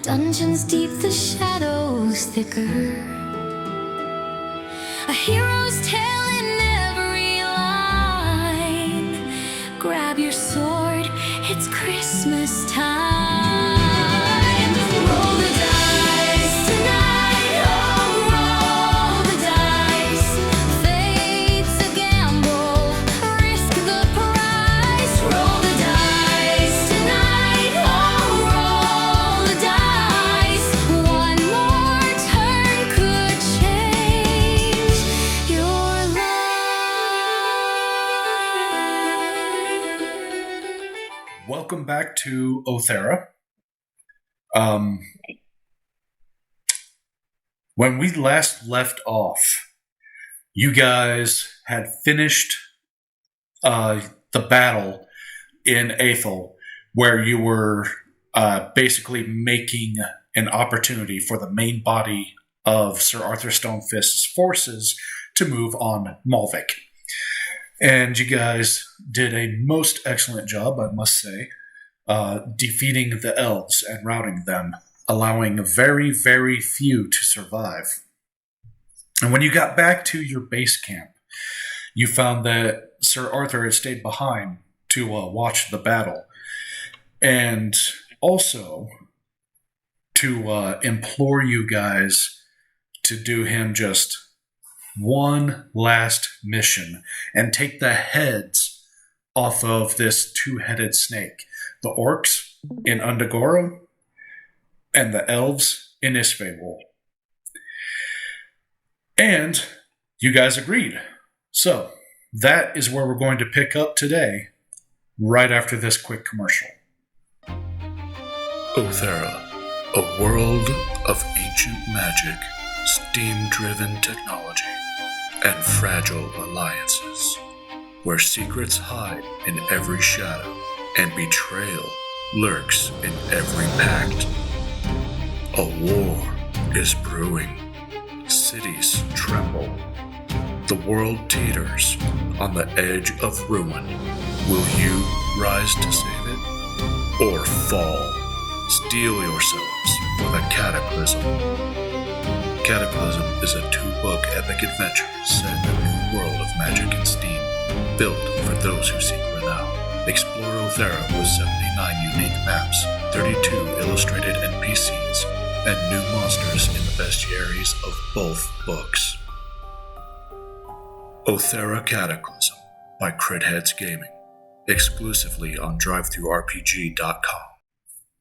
Dungeons deep, the shadows thicker. A hero's tale in every line. Grab your sword, it's Christmas time. Roll the dice tonight, oh, roll the dice. Fate's a gamble, risk the price. Roll the dice tonight, oh, roll the dice. One more turn could change your life. Welcome back to Aoethera. When we last left off, you guys had finished the battle in Aoethera, where you were basically making an opportunity for the main body of Sir Arthur Stonefist's forces to move on Malvik. And you guys did a most excellent job, I must say, defeating the elves and routing them, allowing very, very few to survive. And when you got back to your base camp, you found that Sir Arthur had stayed behind to watch the battle, and also to implore you guys to do him just one last mission and take the heads off of this two-headed snake. The orcs in Undgar and the elves in Isfewold. And you guys agreed. So that is where we're going to pick up today, right after this quick commercial. Aoethera, a world of ancient magic, steam-driven technology, and fragile alliances, where secrets hide in every shadow and betrayal lurks in every pact. A war is brewing. Cities tremble. The world teeters on the edge of ruin. Will you rise to save it? Or fall? Steel yourselves for the Cataclysm. Cataclysm is a 2-book epic adventure set in a new world of magic and steam, built for those who seek renown. Explore Aoethera with 79 unique maps, 32 illustrated NPCs, and new monsters in the bestiaries of both books. Aoethera Cataclysm by CritHeads Gaming, exclusively on DriveThruRPG.com.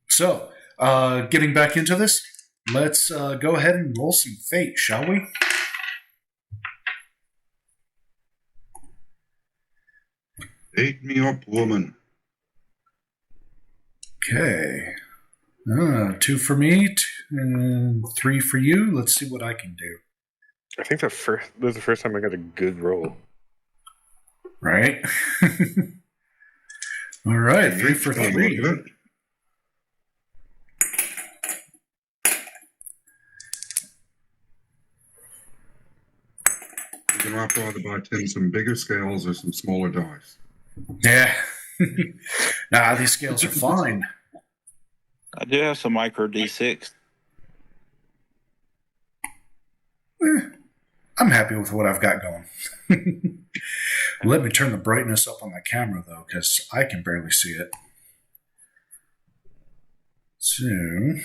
So, getting back into this, let's go ahead and roll some fate, shall we? Eat me up, woman. Okay. 2 for me, 3 for you. Let's see what I can do. I think that was the first time I got a good roll. Right? All right, 3 for 3. You can either buy 10 some bigger scales or some smaller dice. Yeah. Nah, these scales are fine. I do have some micro D6. I'm happy with what I've got going. Let me turn the brightness up on the camera, though, because I can barely see it. So...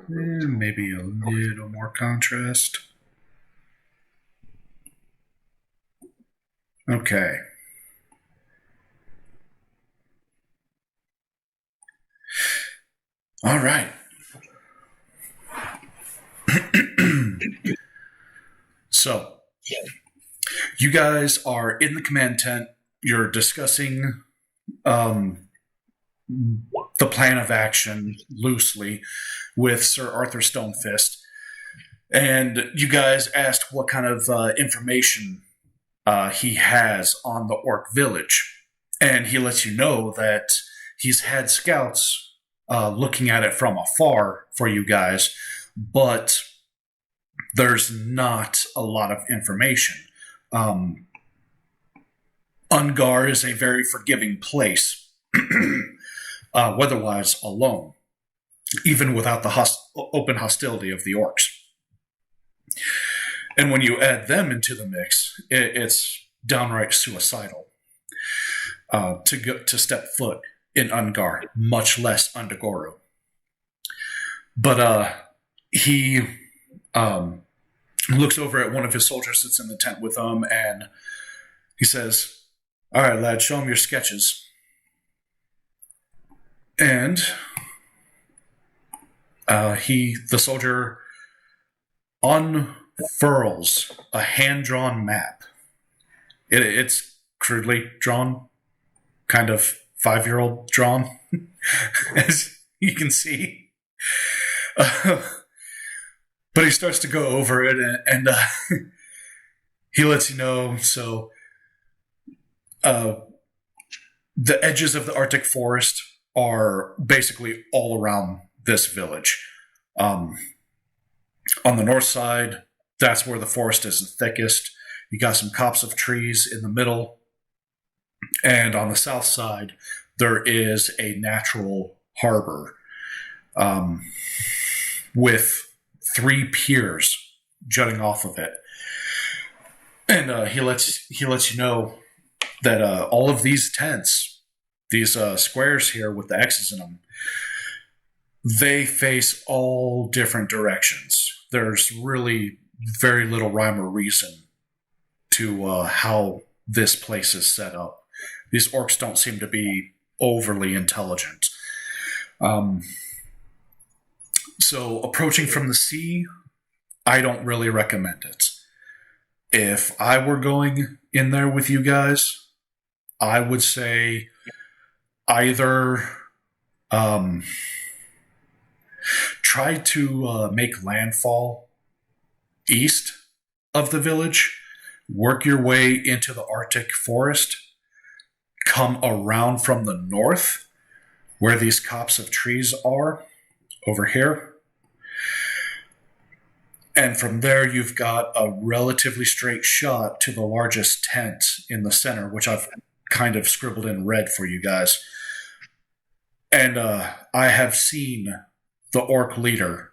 maybe a little more contrast. Okay. All right. So, you guys are in the command tent. You're discussing the plan of action loosely with Sir Arthur Stonefist. And you guys asked what kind of information he has on the orc village. And he lets you know that he's had scouts looking at it from afar for you guys, but there's not a lot of information. Undgar is a very forgiving place, weather-wise alone, even without the open hostility of the orcs. And when you add them into the mix, it's downright suicidal to step foot in Undgar, much less Undgoru. But he looks over at one of his soldiers that's in the tent with him, and he says, "All right, lad, show him your sketches." And the soldier unfurls a hand-drawn map. It's crudely drawn, kind of 5-year-old drawn, as you can see. But he starts to go over it, and he lets you know. So the edges of the Arctic forest are basically all around this village. On the north side, that's where the forest is the thickest. You got some copse of trees in the middle. And on the south side, there is a natural harbor with 3 piers jutting off of it. And he lets you know that all of these tents, these squares here with the X's in them, they face all different directions. There's really very little rhyme or reason to how this place is set up. These orcs don't seem to be overly intelligent. So approaching from the sea, I don't really recommend it. If I were going in there with you guys, I would say either try to make landfall east of the village, work your way into the Arctic forest, come around from the north where these copse of trees are over here. And from there, you've got a relatively straight shot to the largest tent in the center, which I've kind of scribbled in red for you guys. And I have seen the orc leader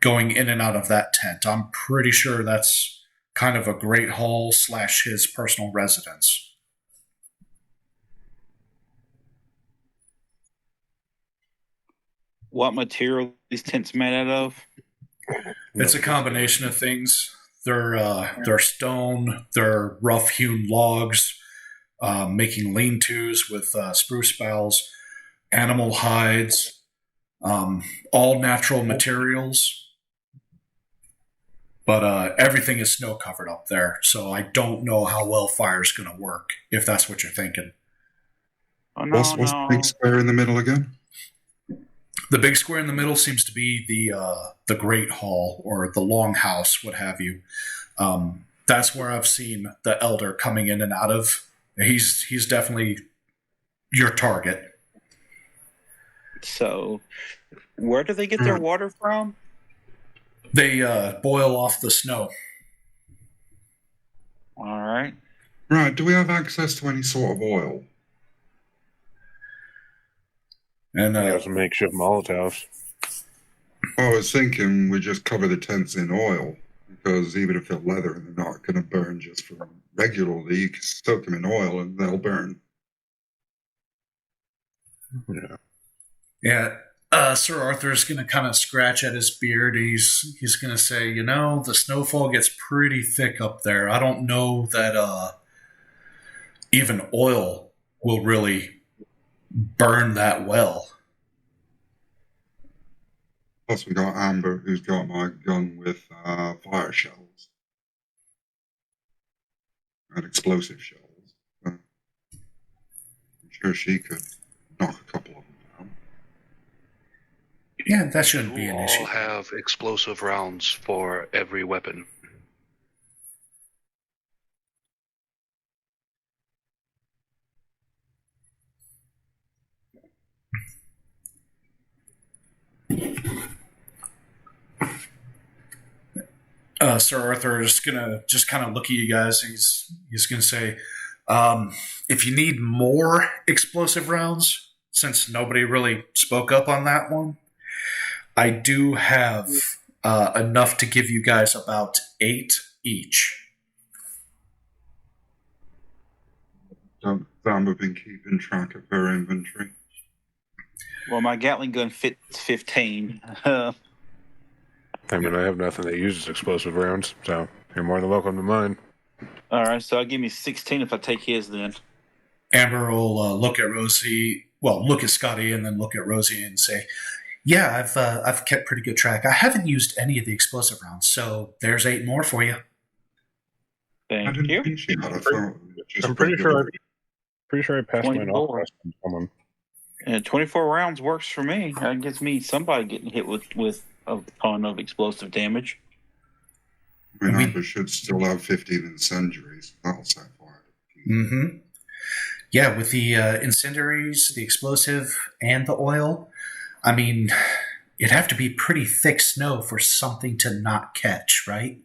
going in and out of that tent. I'm pretty sure that's kind of a great hall / his personal residence. What material these tents made out of? It's a combination of things. They're stone, they're rough-hewn logs, making lean-tos with spruce boughs, animal hides, all natural materials. But everything is snow-covered up there, so I don't know how well fire's going to work, if that's what you're thinking. Oh, no, What's the big square in the middle again? The big square in the middle seems to be the Great Hall, or the Longhouse, what have you. That's where I've seen the Elder coming in and out of. He's definitely your target. So, where do they get their water from? They boil off the snow. All right. Right, do we have access to any sort of oil? And There's some makeshift Molotovs. I was thinking we just cover the tents in oil, because even if they're leather and they're not going to burn just for regularly, you can soak them in oil and they'll burn. Yeah. Sir Arthur's going to kind of scratch at his beard. He's going to say, the snowfall gets pretty thick up there. I don't know that even oil will really burn that well. Plus we got Amber, who's got my gun with fire shells and explosive shells. I'm sure she could knock a couple of them down. Yeah, that shouldn't be an You issue. all have explosive rounds for every weapon. Sir Arthur is gonna just kind of look at you guys. And he's gonna say, If you need more explosive rounds, since nobody really spoke up on that one, I do have enough to give you guys about 8 each. Sam have been keeping track of her inventory. Well, my Gatling gun fits 15. I mean, I have nothing that uses explosive rounds, so you're more than welcome to mine. All right, so I'll give me 16 if I take his then. Amber will look at Rosie, look at Scotty, and then look at Rosie and say, "Yeah, I've kept pretty good track. I haven't used any of the explosive rounds, so there's 8 more for you." I Thank didn't you. think she had a phone. I'm pretty sure I passed mine 24. off to someone. And 24 rounds works for me. That gets me somebody getting hit with a ton of explosive damage. I mean, Amber should still have 15 incendiaries. That'll set fire. Mm-hmm. Yeah, with the incendiaries, the explosive, and the oil, I mean, it'd have to be pretty thick snow for something to not catch, right?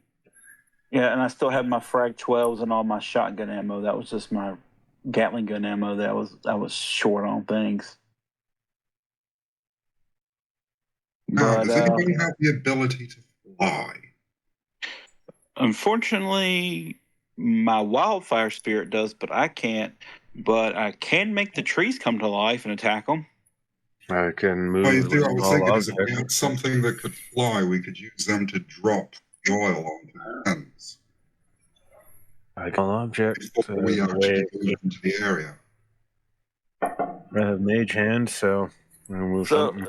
Yeah, and I still have my frag 12s and all my shotgun ammo. That was just my Gatling gun ammo that was short on things. Now, But does anybody have the ability to fly? unfortunately, my wildfire spirit does, but I can't. But I can make the trees come to life and attack them. I can move. Well, you see, I was all thinking is if we objects. had something that could fly, we could use them to drop the oil onto the tents I can all objects. before we the actually way move into the area. I have mage hand, so I'm gonna move So, something.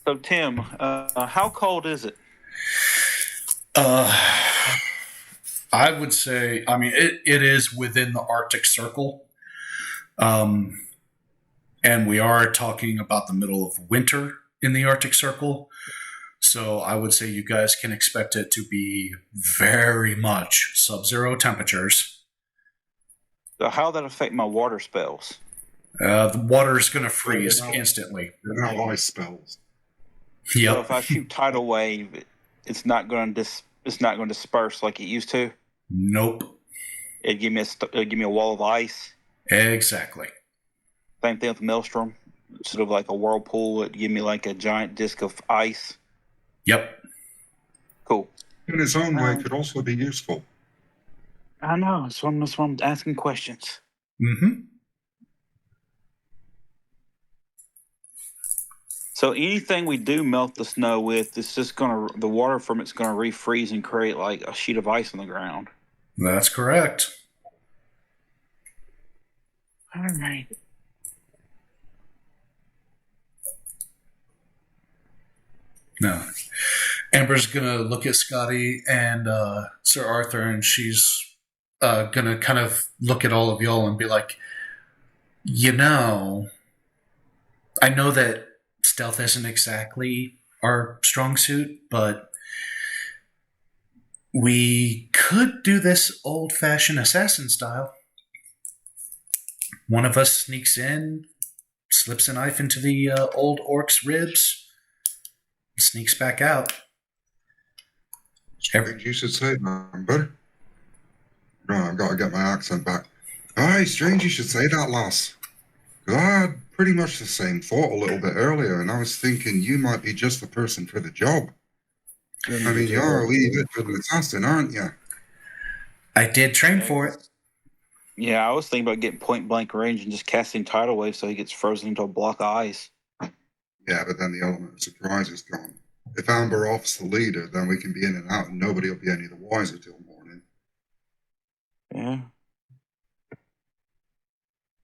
so Tim, how cold is it? I would say, I mean, it is within the Arctic Circle. And we are talking about the middle of winter in the Arctic Circle. So I would say you guys can expect it to be very much sub-zero temperatures. So how that affect my water spells? The water is going to freeze instantly. They're not ice spells. So Yep. if I shoot tidal wave, it's not going to disperse like it used to. Nope. It'd give me a wall of ice. Exactly. Same thing with Maelstrom. Instead of like a whirlpool, it'd give me like a giant disc of ice. Yep. Cool. In its own way, could also be useful. I know. That's why I'm asking questions. Mm-hmm. So anything we do melt the snow with, it's just the water from it's gonna refreeze and create like a sheet of ice on the ground. That's correct. All right. No. Amber's going to look at Scotty and Sir Arthur, and she's going to kind of look at all of y'all and be like, I know that stealth isn't exactly our strong suit, but we could do this old-fashioned assassin style. One of us sneaks in, slips a knife into the old orc's ribs, sneaks back out. Strange you should say that, Amber. Right, I've got to get my accent back. Aye, strange you should say that, lass. 'Cause I had pretty much the same thought a little bit earlier, and I was thinking you might be just the person for the job. I mean, you're a wee bit of an assassin, aren't you? I did train for it. Yeah, I was thinking about getting point blank range and just casting tidal wave so he gets frozen into a block of ice. Yeah, but then the element of surprise is gone. If Amber off's the leader, then we can be in and out, and nobody will be any the wiser till morning. Yeah.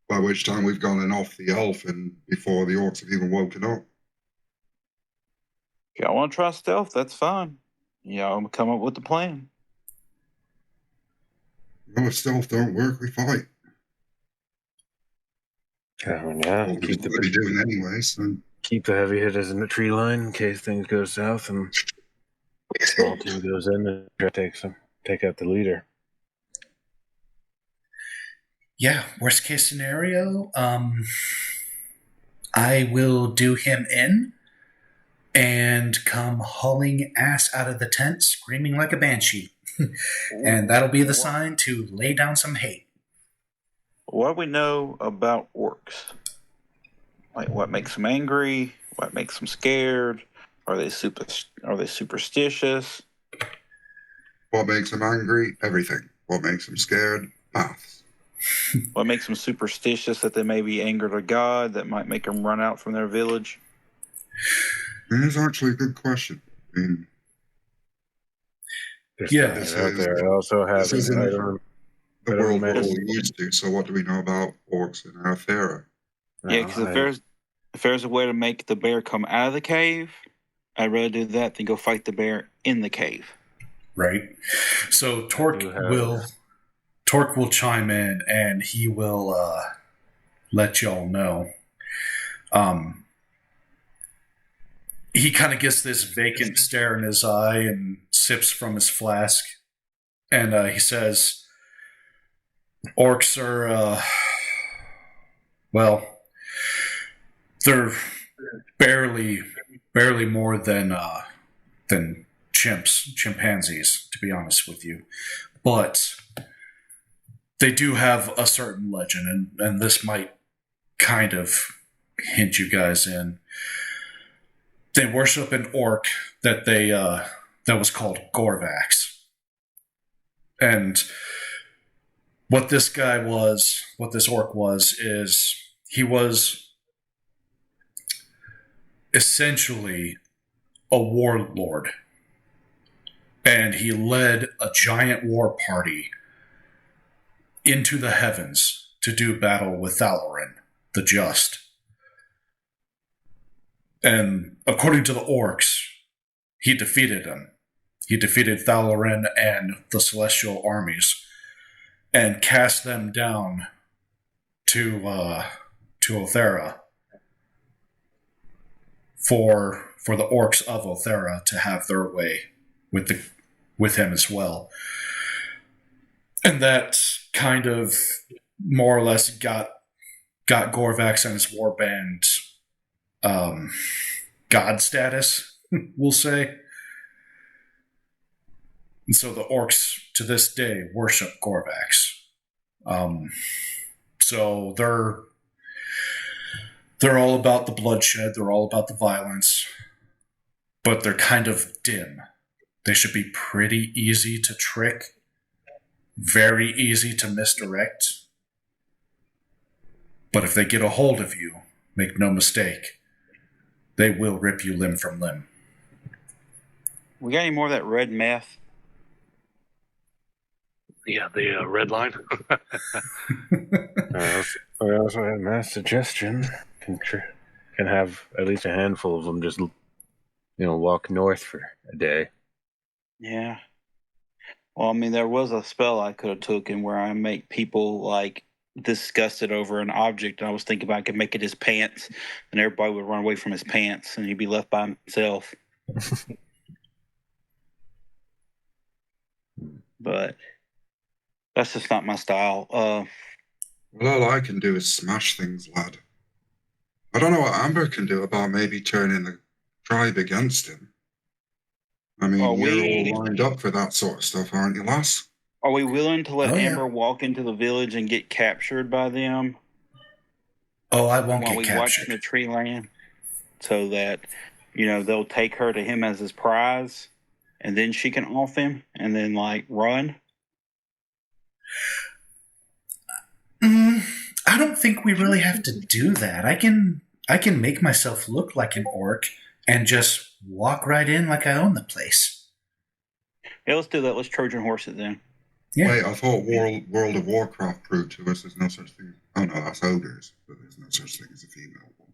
By which time we've gone in off the elf, and before the orcs have even woken up. If y'all want to try stealth, that's fine. Y'all come up with the plan. No, if stealth don't work, we fight. Yeah, What we're already doing anyway, so. keep the heavy hitters in the tree line in case things go south, and the small team goes in and try to take out the leader. Yeah, worst case scenario, I will do him in and come hauling ass out of the tent, screaming like a banshee. And that'll be the sign to lay down some hate. What do we know about orcs? Like, what makes them angry? What makes them scared? Are they superstitious? What makes them angry? Everything. What makes them scared? Maths. What makes them superstitious that they may be angered a god that might make them run out from their village? It's actually a good question. I mean, Just Yeah. throwing it out there. I also have. this isn't I the don't world we're imagine- all used to, so what do we know about orcs in Aoethera? Yeah, because if there's a way to make the bear come out of the cave, I'd rather do that than go fight the bear in the cave. Right. So Torque do have- will chime in and he will let y'all know. He kind of gets this vacant stare in his eye and sips from his flask, and he says, "Orcs are, well, they're barely more than chimpanzees, to be honest with you, but they do have a certain legend, and this might kind of hint you guys in. They worship an orc that that was called Gorvax. And what this orc was, is he was essentially a warlord. And he led a giant war party into the heavens to do battle with Thalarin, the Just. And according to the orcs, he defeated them. He defeated Thalarin and the celestial armies and cast them down to Aoethera for the orcs of Aoethera to have their way with him as well. And that kind of more or less got Gorvax and his warband god status, we'll say. And so the orcs to this day worship Gorvax. So they're all about the bloodshed, they're all about the violence, but they're kind of dim. They should be pretty easy to trick, very easy to misdirect. But if they get a hold of you, make no mistake, they will rip you limb from limb. We got any more of that red meth? Yeah, the red line. I also have my suggestion. Can have at least a handful of them just, walk north for a day. Yeah. Well, I mean, there was a spell I could have taken where I make people like disgusted over an object, and I was thinking about I could make it his pants, and everybody would run away from his pants, and he'd be left by himself. But that's just not my style. Well, all I can do is smash things, lad. I don't know what Amber can do about maybe turning the tribe against him. I mean, you're all lined up for that sort of stuff, aren't you, lass? Are we willing to let Oh, yeah. Amber walk into the village and get captured by them Oh, I won't while get we watch captured. the tree land, so that they'll take her to him as his prize, and then she can off him and then run? I don't think we really have to do that. I can make myself look like an orc and just walk right in like I own the place. Yeah, let's do that. Let's Trojan horse it then. Yeah. Wait, I thought World of Warcraft proved to us there's no such thing. Oh no, that's ogres, but there's no such thing as a female one.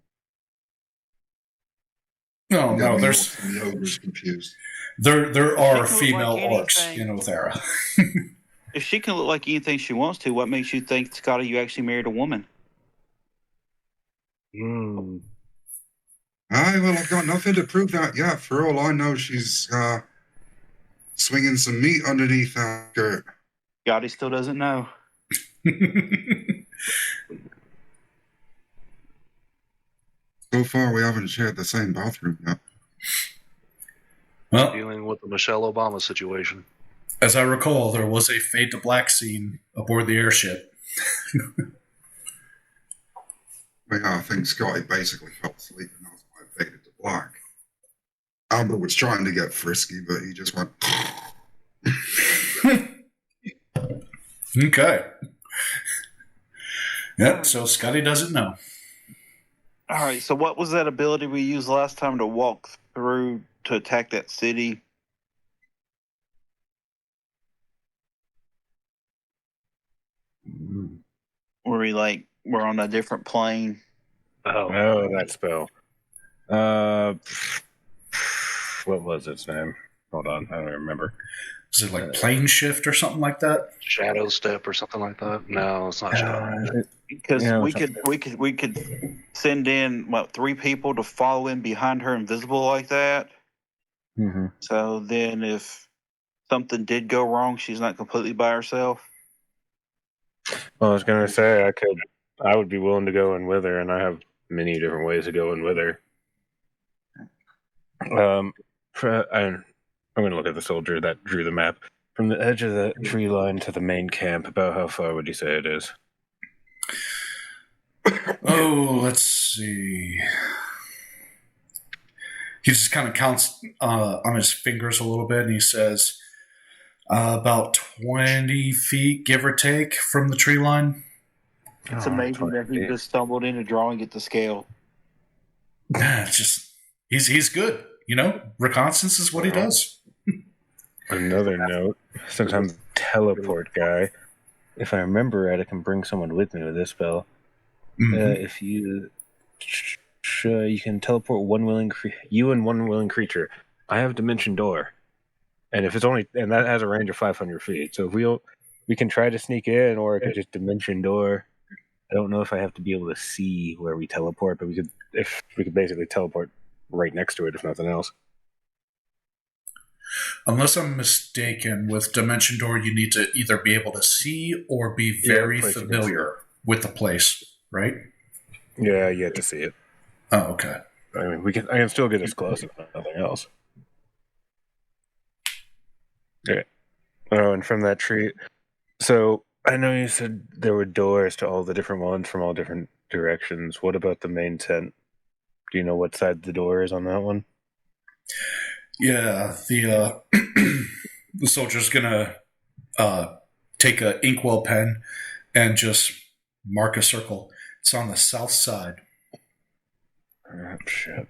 No, Get me there's orcs and the ogres confused. there are She can look female like orcs anything. in Aoethera. If she can look like anything she wants to, what makes you think, Scotty, you actually married a woman? Aye, well, I've got nothing to prove that yet. For all I know, she's swinging some meat underneath that skirt. Scotty still doesn't know. So far, we haven't shared the same bathroom yet. Well, Dealing with the Michelle Obama situation. as I recall, there was a fade to black scene aboard the airship. Well, yeah, I think Scotty basically fell asleep, and that's why it faded to black. Amber was trying to get frisky, but he just went. Okay. Yep, so Scotty doesn't know. All right. So what was that ability we used last time to walk through to attack that city? Where we're on a different plane. Oh, that spell. What was its name? Hold on, I don't remember. Is it like plane shift or something like that? Shadow step or something like that. No, it's not shadow. Because Yeah, we could send in 3 people to follow in behind her, invisible like that. Mm-hmm. So then, if something did go wrong, she's not completely by herself. Well, I was gonna say I would be willing to go in with her, and I have many different ways to go in with her. I'm going to look at the soldier that drew the map. From the edge of the tree line to the main camp, about how far would you say it is? Oh, let's see. He just kind of counts on his fingers a little bit, and he says, about 20 feet, give or take, from the tree line. It's amazing that he just stumbled into drawing it to scale. It's just he's good, you know. Reconnaissance is what he does. Another note, since I'm the teleport guy, if I remember right, I can bring someone with me with this spell. Mhm. If you you can teleport you and one willing creature. I have Dimension Door, and if it's only that has a range of 500 feet. So if we can try to sneak in, or I could just Dimension Door. I don't know if I have to be able to see where we teleport, but we could basically teleport right next to it, if nothing else. Unless I'm mistaken, with Dimension Door, you need to either be able to see or be very familiar with the place, right? Yeah, you have to see it. Oh, okay. I mean, I can still get as close if nothing else. Yeah. Oh, and from that tree. So I know you said there were doors to all the different ones from all different directions. What about the main tent? Do you know what side the door is on that one? Yeah, the the soldier's gonna take a inkwell pen and just mark a circle. It's on the south side. Oh, shit.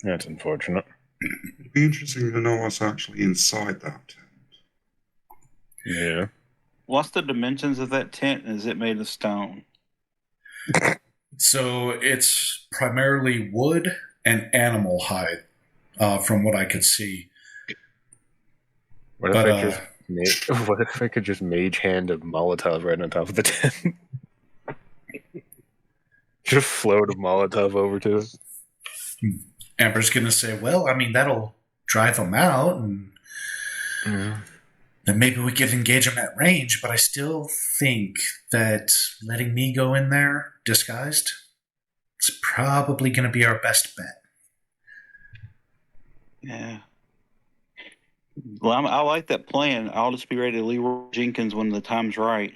That's unfortunate. It'd be interesting to know what's actually inside that tent. Yeah. What's the dimensions of that tent? Is it made of stone? So it's primarily wood and animal hide, from what I could see. What if I could just mage hand a Molotov right on top of the tent? Just float a Molotov over to it. Amber's gonna say, "Well, I mean, that'll drive them out, and then maybe we could engage them at range. But I still think that letting me go in there disguised is probably going to be our best bet." Yeah. Well, I like that plan. I'll just be ready to Leroy Jenkins when the time's right.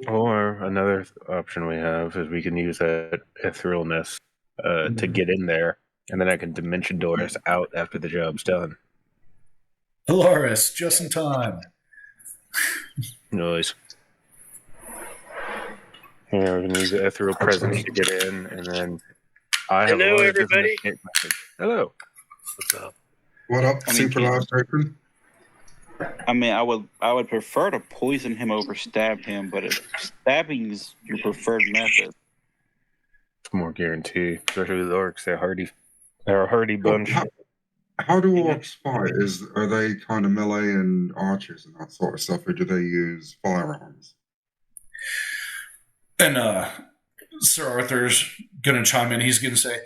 Or another option we have is we can use that etherealness to get in there, and then I can Dimension Door us out after the job's done. Hilarious, just in time. Noise. Yeah, we can use the ethereal presence to get in, and then I have Hello, a everybody. message. Hello. What's up? What up, super large patron? I mean, I would prefer to poison him over stab him, but if stabbing is your preferred method. It's more guarantee, especially with orcs. They're a hardy bunch. How do orcs fight? Are they kind of melee and archers and that sort of stuff, or do they use firearms? And Sir Arthur's going to chime in. He's going to say,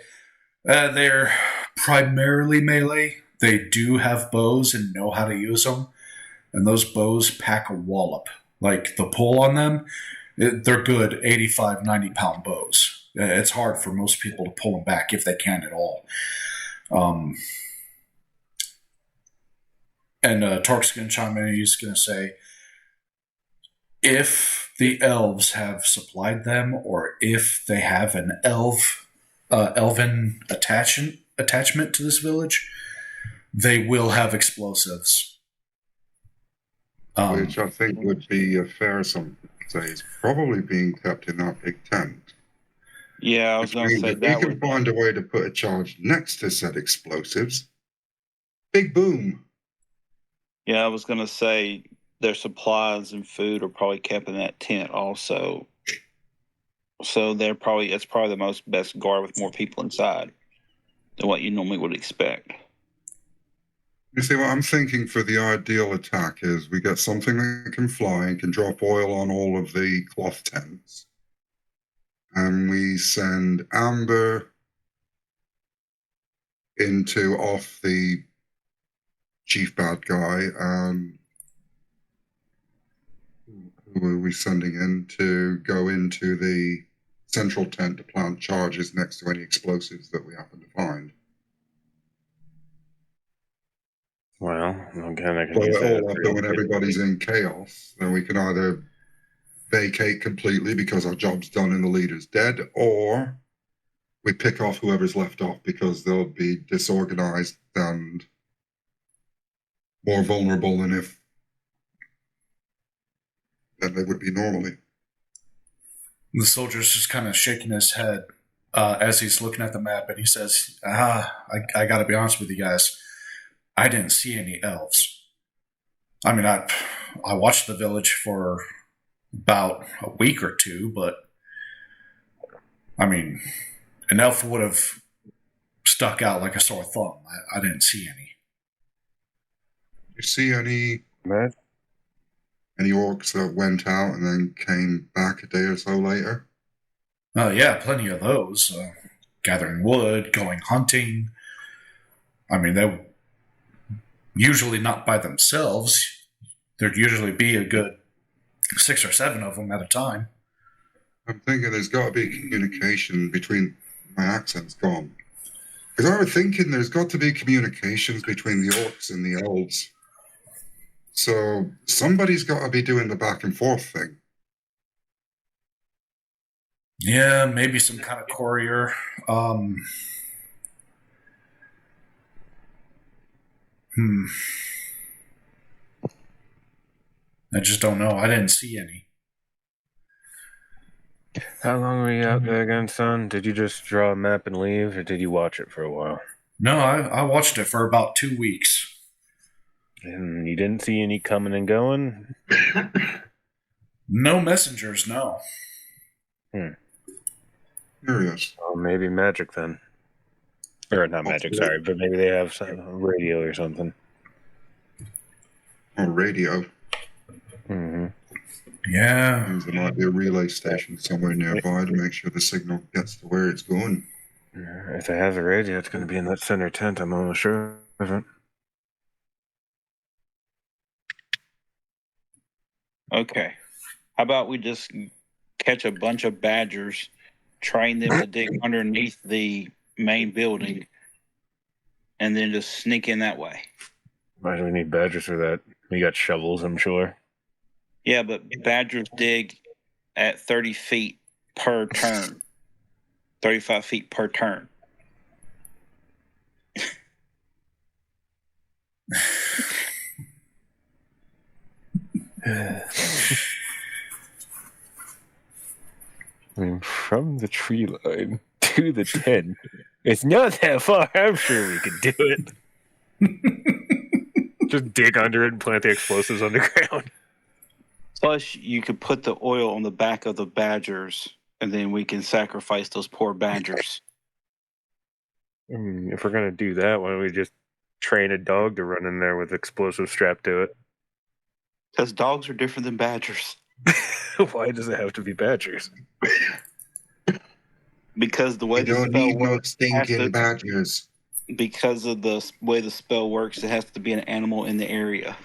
they're primarily melee. They do have bows and know how to use them. And those bows pack a wallop. Like, the pull on them, they're good 85, 90-pound bows. It's hard for most people to pull them back if they can at all. And Tork's going to chime in and he's going to say, if the elves have supplied them, or if they have an elven attachment to this village, they will have explosives. Which I think would be a fair assumption to say is probably being kept in that big tent. Yeah, I was Which going to means say if we that can would. find a way to put a charge next to said explosives, big boom. Yeah, I was going to say their supplies and food are probably kept in that tent also. So it's probably the most best guard with more people inside than what you normally would expect. You see, what I'm thinking for the ideal attack is we get something that can fly and can drop oil on all of the cloth tents. And we send Amber off the chief bad guy, and who are we sending in to go into the central tent to plant charges next to any explosives that we happen to find? Well, again, I can Blow use it that. all up, and when everybody's in chaos, then we can either vacate completely because our job's done and the leader's dead, or we pick off whoever's left off because they'll be disorganized and more vulnerable than they would be normally. The soldier's just kind of shaking his head as he's looking at the map, and he says, I got to be honest with you guys. I didn't see any elves. I mean, I watched the village for about a week or two, but I mean, an elf would have stuck out like a sore thumb. I didn't see any. You see any Matt? orcs that went out and then came back a day or so later? Yeah, plenty of those. Gathering wood, going hunting. I mean, they usually not by themselves. There'd usually be a good 6 or 7 of them at a time. I'm thinking there's got to be communication between... My accent's gone. Because I was thinking there's got to be communications between the orcs and the elves. So somebody's got to be doing the back and forth thing. Yeah, maybe some kind of courier. I just don't know. I didn't see any. How long were you out there again, son? Did you just draw a map and leave, or did you watch it for a while? No, I watched it for about 2 weeks. And you didn't see any coming and going? No messengers, no. Curious. Oh, maybe magic then. Or not magic, sorry, but maybe they have some radio or something. Or radio. Mm-hmm. Yeah. Means there might be a relay station somewhere nearby to make sure the signal gets to where it's going. If it has a radio, it's going to be in that center tent, I'm almost sure of it. Okay. How about we just catch a bunch of badgers, train them to dig underneath the main building, and then just sneak in that way? Why do we need badgers for that? We got shovels, I'm sure. Yeah, but badgers dig at 30 feet per turn, 35 feet per turn. I mean, from the tree line to the tent, it's not that far. I'm sure we could do it. Just dig under it and plant the explosives underground. Plus, you could put the oil on the back of the badgers, and then we can sacrifice those poor badgers. I mean, if we're going to do that, why don't we just train a dog to run in there with explosives strapped to it? Because dogs are different than badgers. Why does it have to be badgers? Because the way We the don't spell need no works, stinking badgers. because of the way the spell works, it has to be an animal in the area.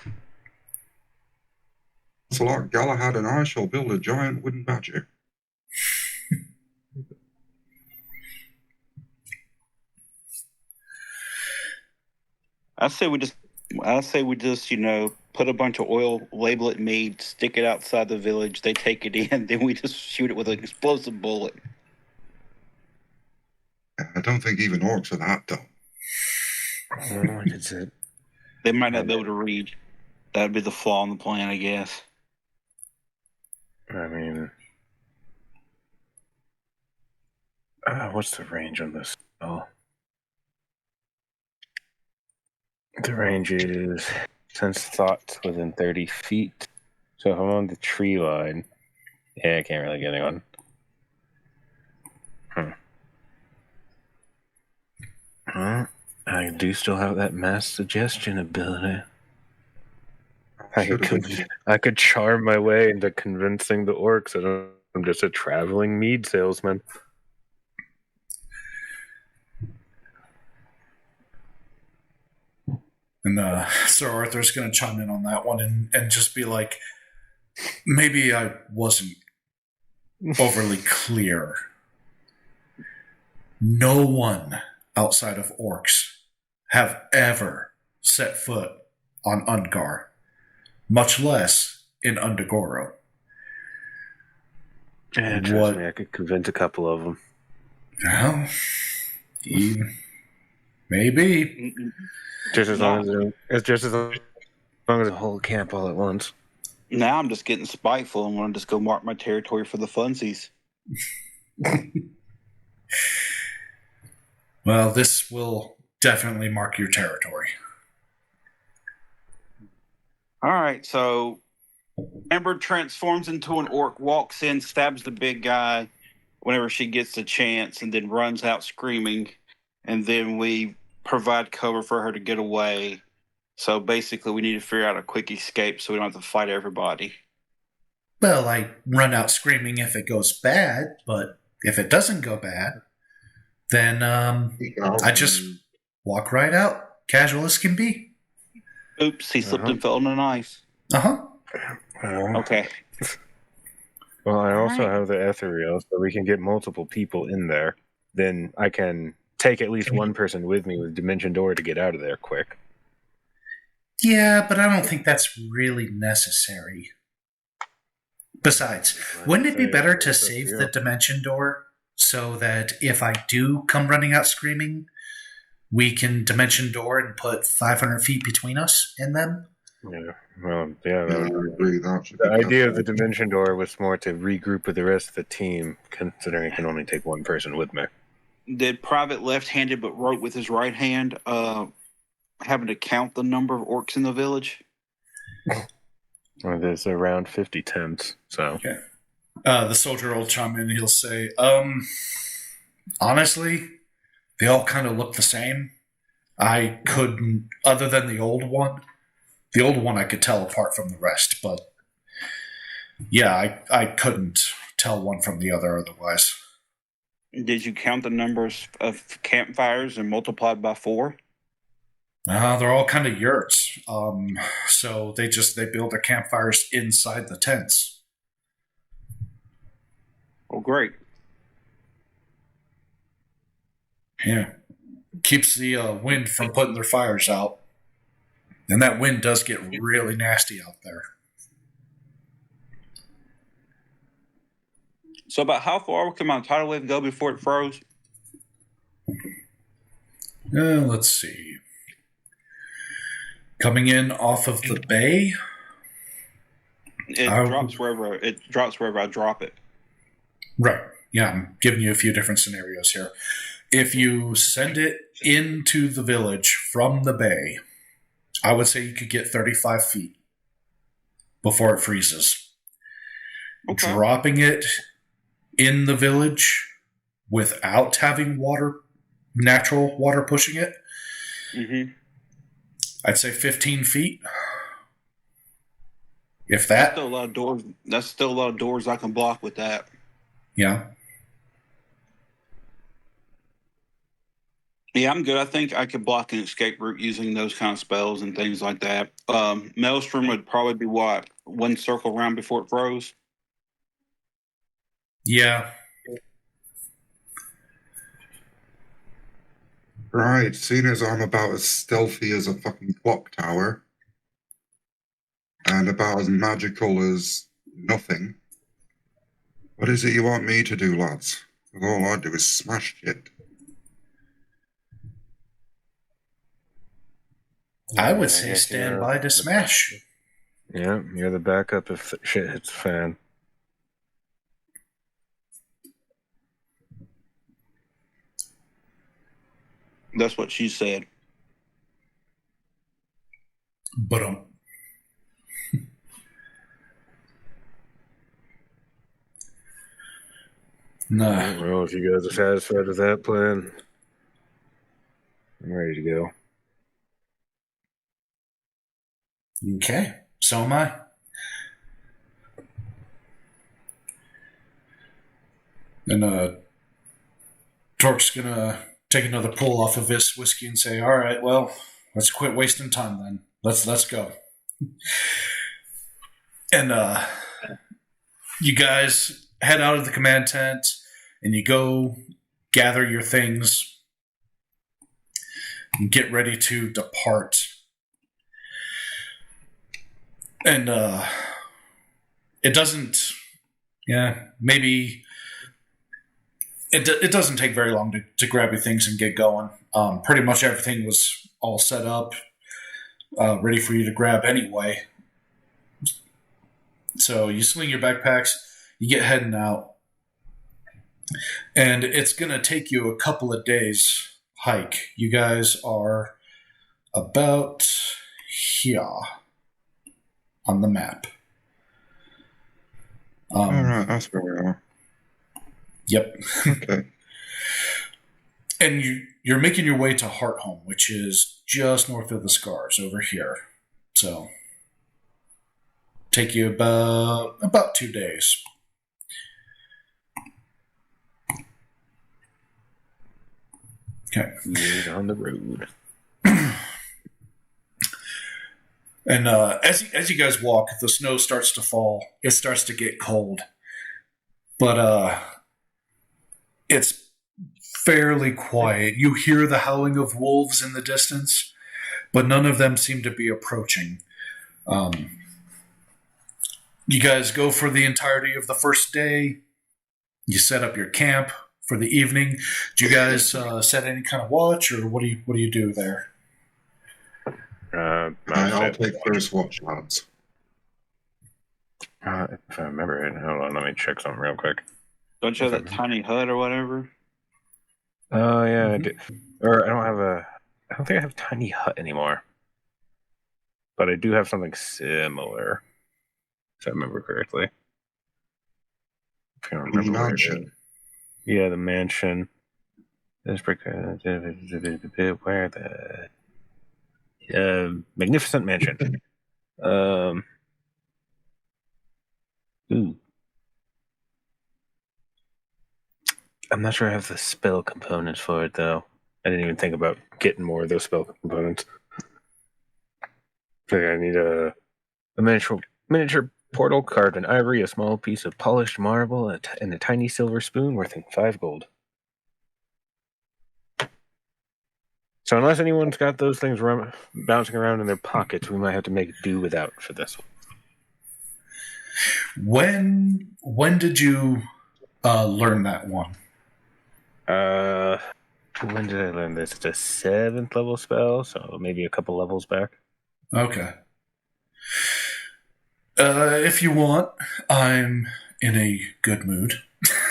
So like Galahad and I shall build a giant wooden badger. I say we just I say we just, put a bunch of oil, label it mead, stick it outside the village. They take it in, then we just shoot it with an explosive bullet. I don't think even orcs are that dumb. It's it. They might not be able to read. That'd be the flaw in the plan, I guess. I mean, what's the range on this? Oh, the range is sense thoughts within 30 feet. So if I'm on the tree line, I can't really get anyone. I do still have that mass suggestion ability. I could charm my way into convincing the orcs that I'm just a traveling mead salesman. And Sir Arthur's going to chime in on that one and just be like, maybe I wasn't overly clear. No one outside of orcs have ever set foot on Undgar, much less in Undagoro. Yeah, trust me, I could convince a couple of them. Well, maybe. Just as long as the whole camp all at once. Now I'm just getting spiteful and want to just go mark my territory for the funsies. Well, this will definitely mark your territory. All right, so Amber transforms into an orc, walks in, stabs the big guy whenever she gets the chance, and then runs out screaming. And then we provide cover for her to get away. So basically, we need to figure out a quick escape so we don't have to fight everybody. Well, I run out screaming if it goes bad, but if it doesn't go bad, then I just walk right out, casual as can be. Oops, he slipped and fell on the knife. Uh-huh. Okay. Well, I also have the ethereal, so we can get multiple people in there. Then I can take at least one person with me with Dimension Door to get out of there quick. Yeah, but I don't think that's really necessary. Besides, wouldn't it be better to save the Dimension Door so that if I do come running out screaming, we can Dimension Door and put 500 feet between us and them? Yeah, well, yeah. I agree. The idea of the Dimension Door was more to regroup with the rest of the team, considering I can only take one person with me. Did Private left-handed but wrote with his right hand having to count the number of orcs in the village? Well, there's around 50 tents, so... Okay. The soldier will chime in, he'll say, honestly, they all kind of look the same. I couldn't, other than the old one I could tell apart from the rest, but yeah, I couldn't tell one from the other otherwise. Did you count the numbers of campfires and multiplied by 4? They're all kind of yurts. So they build their campfires inside the tents. Oh, great. Yeah. Keeps the wind from putting their fires out. And that wind does get really nasty out there. So about how far can my tidal wave go before it froze? Let's see. Coming in off of the bay. It drops wherever I drop it. Right. Yeah, I'm giving you a few different scenarios here. If you send it into the village from the bay, I would say you could get 35 feet before it freezes. Okay. Dropping it in the village without having natural water pushing it, I'd say 15 feet. If that. That's still a lot of doors. That's still a lot of doors I can block with that. Yeah. Yeah, I'm good. I think I could block an escape route using those kind of spells and things like that. Maelstrom would probably be what? One circle around before it froze? Yeah. Right, seeing as I'm about as stealthy as a fucking clock tower, and about as magical as nothing, what is it you want me to do, lads? 'Cause all I do is smash shit. I would Yeah, say guess stand you're by to smash. Yeah, you're the backup if shit hits the fan. That's what she said. But nah. Well, if you guys are satisfied with that plan, I'm ready to go. Okay, so am I. And Torque's gonna take another pull off of his whiskey and say, "All right, well, let's quit wasting time then. Let's go." And you guys head out of the command tent and you go gather your things and get ready to depart. And it doesn't, maybe it doesn't take very long to grab your things and get going. Pretty much everything was all set up, ready for you to grab anyway. So you sling your backpacks, you get heading out, and it's going to take you a couple of days hike. You guys are about here on the map. All right, that's where we are. Yep. Okay. And you're making your way to Hartholm, which is just north of the Scars over here. So take you about 2 days. Okay. Years on the road. And as you guys walk, the snow starts to fall. It starts to get cold, but it's fairly quiet. You hear the howling of wolves in the distance, but none of them seem to be approaching. You guys go for the entirety of the first day. You set up your camp for the evening. Do you guys set any kind of watch, or what do you do there? I'll take first watch, lads. If I remember it, hold on, let me check something real quick. Don't you have that tiny hut or whatever? Oh yeah, I do. Or I don't think I have a tiny hut anymore. But I do have something similar, if I remember correctly. I can't remember where it is. Mansion. Yeah, the mansion. Where the magnificent mansion. Ooh. I'm not sure I have the spell components for it though. I didn't even think about getting more of those spell components. I need a miniature portal carved in ivory, a small piece of polished marble, and a tiny silver spoon worth 5 gold. So unless anyone's got those things bouncing around in their pockets, we might have to make do without for this one. When did you learn that one? When did I learn this? It's a 7th level spell, so maybe a couple levels back. Okay. If you want, I'm in a good mood.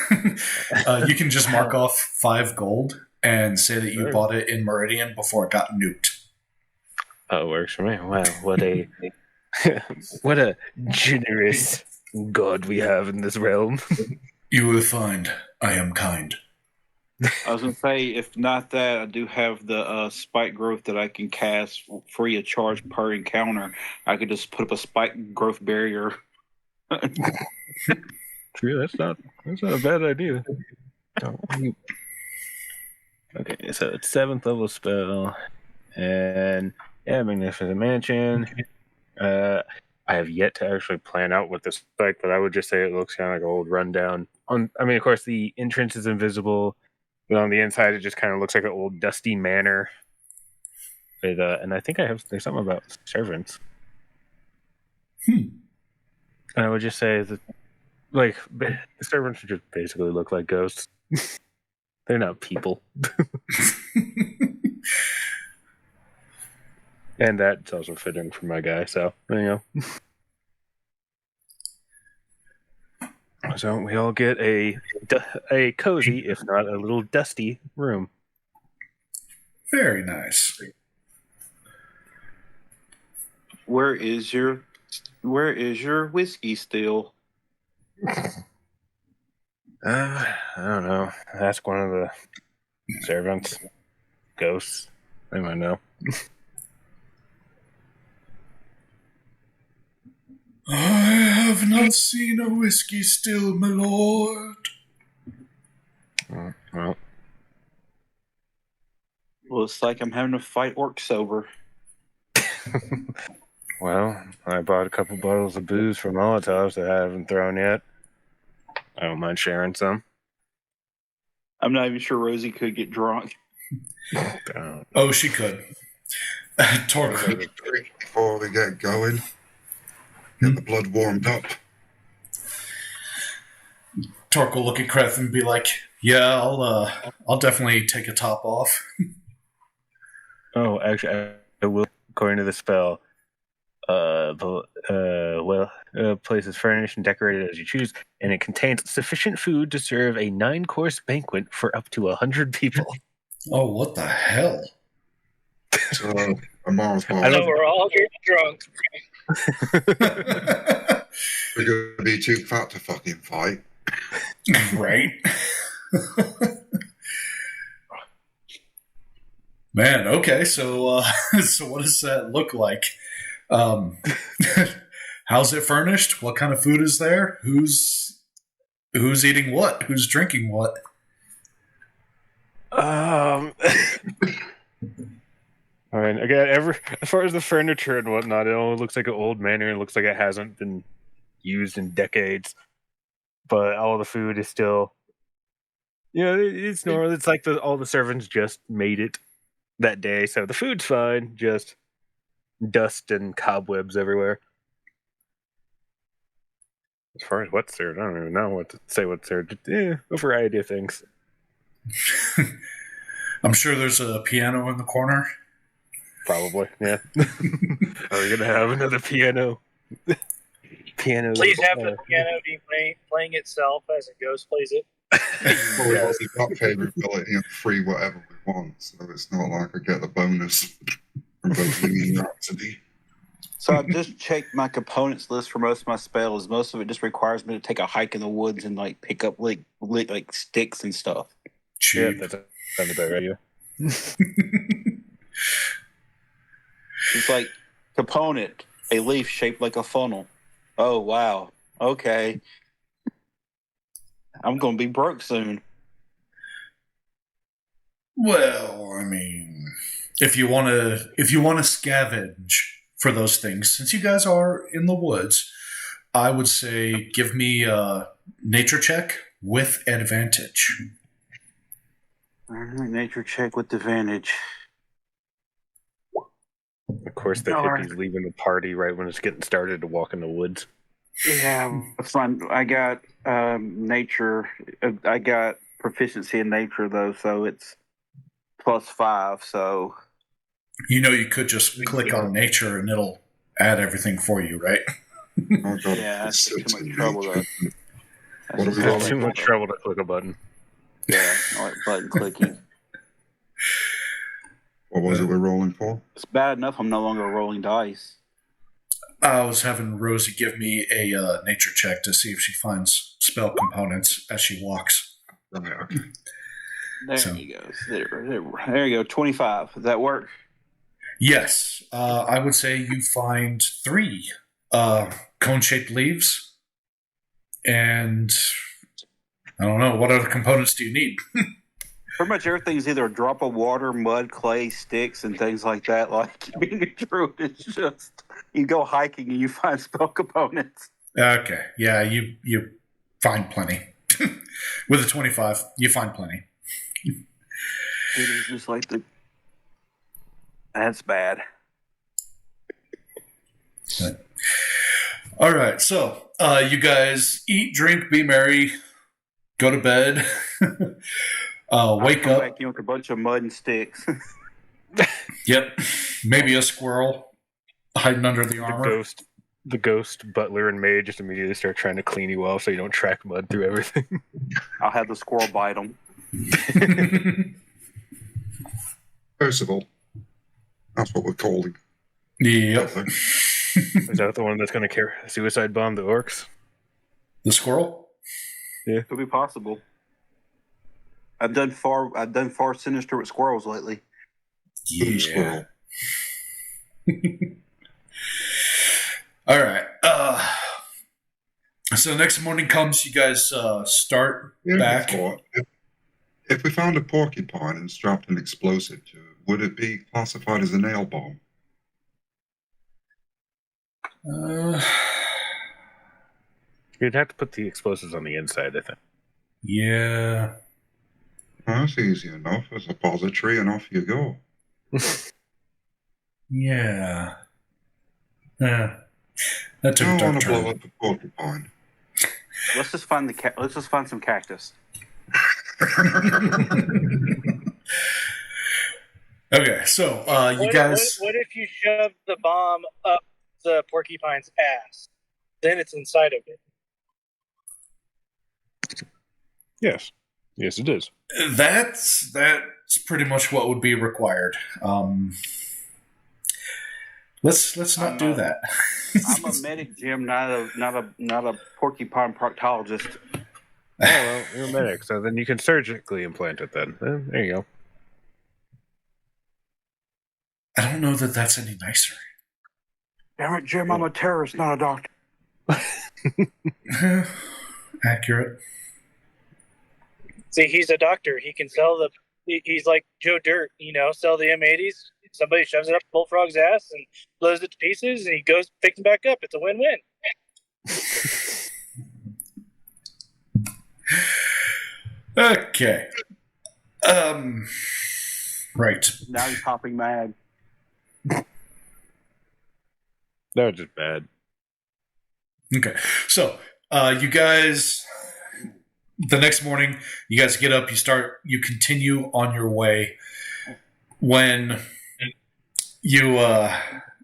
You can just mark off 5 gold and say that you Sure. bought it in Meridian before it got nuked. Oh, it works for me. Wow, what a what a generous god we have in this realm. You will find I am kind. I was gonna say, if not that, I do have the spike growth that I can cast free of charge per encounter. I could just put up a spike growth barrier. True, that's not a bad idea. Okay, so it's 7th level spell, and yeah, magnificent mansion. I have yet to actually plan out what this is like, but I would just say it looks kind of like an old rundown. Of course, the entrance is invisible. But on the inside, it just kind of looks like an old dusty manor. With, and I think there's something about servants. And I would just say that, like, the servants just basically look like ghosts. They're not people. And that's also fitting for my guy, so, you know. So we all get a cozy, if not a little dusty, room. Very nice. Where is your whiskey still? I don't know. Ask one of the servants, ghosts. They might know. I have not seen a whiskey still, my lord. Well, Looks like I'm having to fight orcs sober. well, I bought a couple bottles of booze from Molotovs that I haven't thrown yet. I don't mind sharing some. I'm not even sure Rosie could get drunk. Oh, she could. Torque. Before we get going, get the blood warmed up. Torque will look at Kreth and be like, "Yeah, I'll definitely take a top off." Oh, actually, I will. According to the spell, place is furnished and decorated as you choose, and it contains sufficient food to serve a 9-course banquet for up to 100 people. Oh, what the hell? So, Amar's I So love- we're all getting drunk. we're going to be too fat to fucking fight. Right? Man, okay, so so what does that look like? How's it furnished? What kind of food is there? Who's eating what? Who's drinking what? I mean, again, as far as the furniture and whatnot, it all looks like an old manor. It looks like it hasn't been used in decades. But all the food is still, it's normal. It's like all the servants just made it that day, so the food's fine. Just dust and cobwebs everywhere. As far as what's served, I don't even know what to say. What's served? A variety of things. I'm sure there's a piano in the corner. Probably, yeah. Are we gonna have another piano? Piano. Please have the piano be playing itself as a ghost plays it. Well, we've got favorability and free whatever we want, so it's not like I get the bonus from Bohemian Rhapsody. So I just checked my components list for most of my spells. Most of it just requires me to take a hike in the woods and like pick up like sticks and stuff. Yeah, Cheap. that's sounds about right. Yeah. It's like component, a leaf shaped like a funnel. Oh wow. Okay. I'm gonna be broke soon. Well, I mean, if you want to scavenge for those things, since you guys are in the woods, I would say give me a nature check with advantage. All right, nature check with advantage. Of course, the Darn. hippies leaving the party right when it's getting started to walk in the woods. Yeah, that's fine. I got nature. I got proficiency in nature though, so it's +5. So You could just click on nature and it'll add everything for you, right? Oh, God, yeah, that's too it's much in trouble nature. though. What are we It's rolling too much trouble to click a button. Yeah, I like button clicking. What was it we're rolling for? It's bad enough I'm no longer rolling dice. I was having Rosie give me a nature check to see if she finds spell components as she walks. Right, okay. There So- you go. There you go. 25. Does that work? Yes, I would say you find 3 cone-shaped leaves, and I don't know, what other components do you need? Pretty much everything's either a drop of water, mud, clay, sticks, and things like that. Like being a druid, it's just you go hiking and you find spell components. Okay, yeah, you find plenty. With a 25, you find plenty. It is just like the. That's bad. All right, so you guys eat, drink, be merry, go to bed, wake Come up. back in with a bunch of mud and sticks. Yep, maybe a squirrel hiding under the The armor. ghost butler and maid just immediately start trying to clean you off so you don't track mud through everything. I'll have the squirrel bite them. Percival. That's what we're calling. Yep, Is that the one that's going to suicide bomb the orcs? the squirrel. Could be possible. I've done far sinister with squirrels lately. Blue squirrel. All right. So the next morning comes, you guys start Yeah, back. before, if we found a porcupine and strapped an explosive to it, would it be classified as a nail bomb? You'd have to put the explosives on the inside, I think. Yeah. Oh, that's easy enough. There's a pository and off you go. Yeah. Yeah. That took I a don't dark want to blow turn. up the porcupine. Let's just find let's just find some cactus. Okay, so you What, guys. what if you shove the bomb up the porcupine's ass? Then it's inside of it. Yes. Yes, it is. That's pretty much what would be required. Let's not do that. I'm a medic, Jim, not a porcupine proctologist. Oh, well, you're a medic, so then you can surgically implant it then. There you go. I don't know that that's any nicer. Damn it, Jim, I'm a terrorist, not a doctor. Accurate. See, he's a doctor. He can sell the. He's like Joe Dirt, sell the M80s. Somebody shoves it up Bullfrog's ass and blows it to pieces, and he goes picks them back up. It's a win-win. Okay. Right. Now he's hopping mad. That was just bad. Okay. So, you guys, the next morning, you guys get up, you continue on your way. When you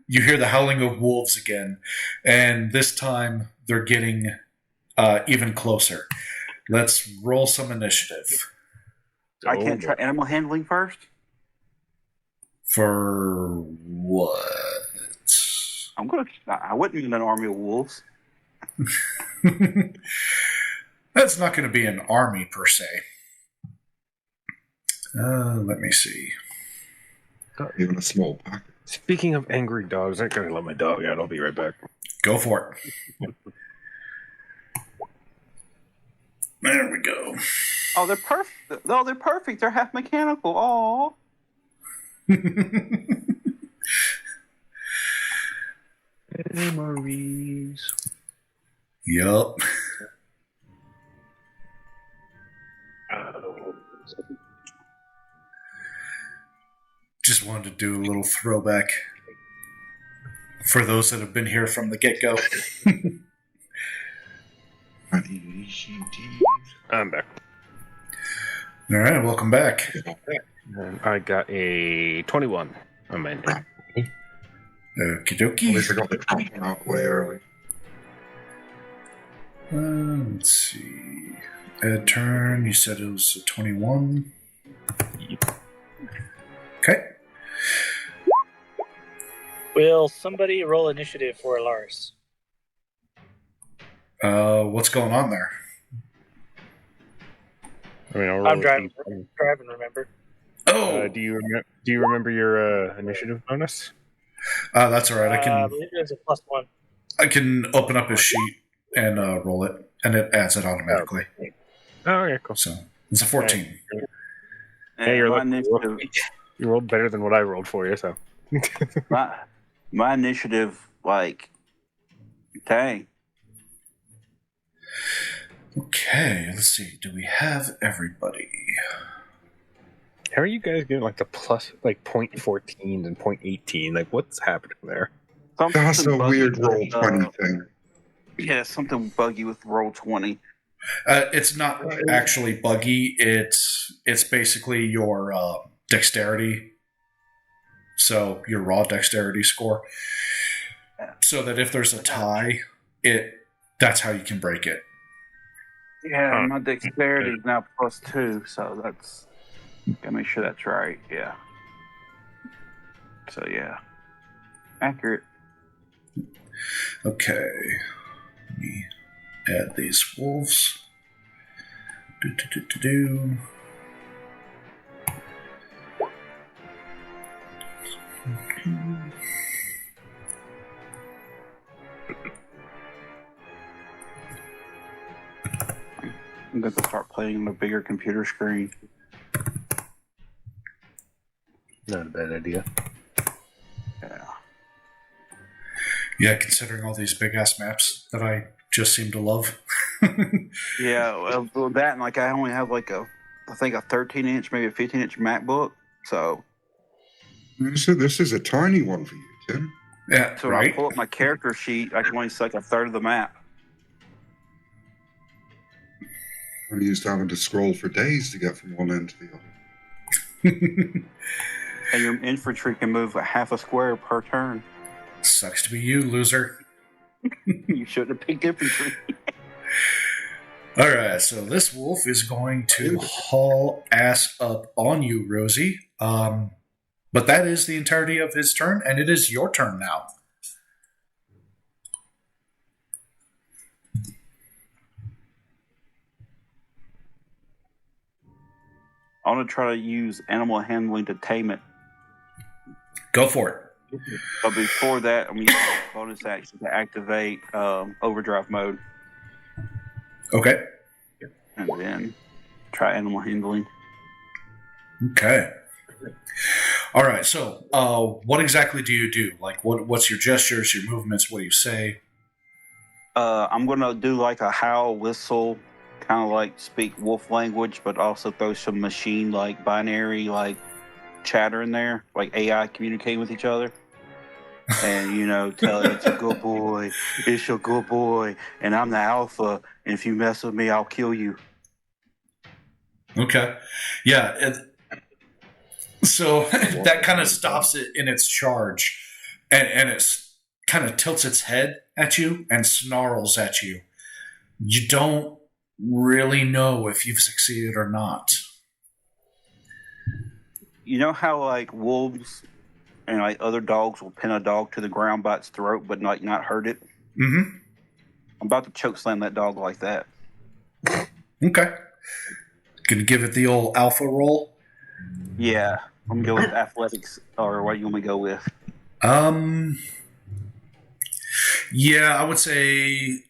hear the howling of wolves again, and this time they're getting even closer. Let's roll some initiative. I can't try animal handling first. For what? I wouldn't need an army of wolves. That's not going to be an army per se. Let me see. Even a small packet. Speaking of angry dogs, I'm going to let my dog out. I'll be right back. Go for it. There we go. Oh, they're perfect. No, they're perfect. They're half mechanical. Oh. Memories. Yup. Just wanted to do a little throwback for those that have been here from the get-go. I'm back. All right, welcome back. And I got a 21 on my name. Okie At least I dokie. got the crop out way early. Let's see. Ed turn, you said it was a 21. Okay. Will somebody roll initiative for Lars? What's going on there? I mean, I'll roll I'm a driving. D20. Remember? Oh, Do you remember your initiative bonus? that's all right. I believe it was a +1. I can open up his sheet and roll it, and it adds it automatically. Oh, yeah, cool. So it's a 14. Hey, you're my lucky. initiative. You rolled better than what I rolled for you, so. My initiative, like, dang. Okay, let's see. Do we have everybody? How are you guys getting like the plus like 0.14 and 0.18? Like, what's happening there? That's a buggy weird roll with, 20 thing. Yeah, something buggy with roll 20. It's not actually buggy. It's basically your dexterity. So your raw dexterity score. So that if there's a tie, that's how you can break it. Yeah, my dexterity is now +2, so that's gotta make sure that's right. Yeah. So yeah, accurate. Okay. Let me add these wolves. Do. I'm going to start playing on a bigger computer screen. Not a bad idea. Yeah. Yeah, considering all these big ass maps that I just seem to love. Yeah, well, that and like I only have like I think a 13-inch, maybe a 15-inch MacBook. So This is a tiny one for you, Tim. Yeah, when I pull up my character sheet, I can only select a third of the map. I'm used to having to scroll for days to get from one end to the other. And your infantry can move a half a square per turn. Sucks to be you, loser. You shouldn't have picked infantry. Alright, so this wolf is going to haul ass up on you, Rosie. But that is the entirety of his turn, and it is your turn now. I want to try to use animal handling to tame it. Go for it. But before that, I'm using a bonus action to activate overdrive mode. Okay. And then try animal handling. Okay. All right. So, what exactly do you do? Like, what's your gestures, your movements? What do you say? I'm going to do like a howl, whistle, kind of like speak wolf language, but also throw some machine like binary like chatter in there, like AI communicating with each other. And, tell it it's a good boy, it's a good boy, and I'm the alpha, and if you mess with me, I'll kill you. Okay. Yeah. So that kind of stops it in its charge, and it kind of tilts its head at you and snarls at you. You don't really know if you've succeeded or not. You know how like wolves and like other dogs will pin a dog to the ground by its throat, but not hurt it? Mm-hmm. I'm about to choke slam that dog like that. Okay. Gonna give it the old alpha roll. Yeah, I'm going with athletics, or what you want me to go with? Yeah, I would say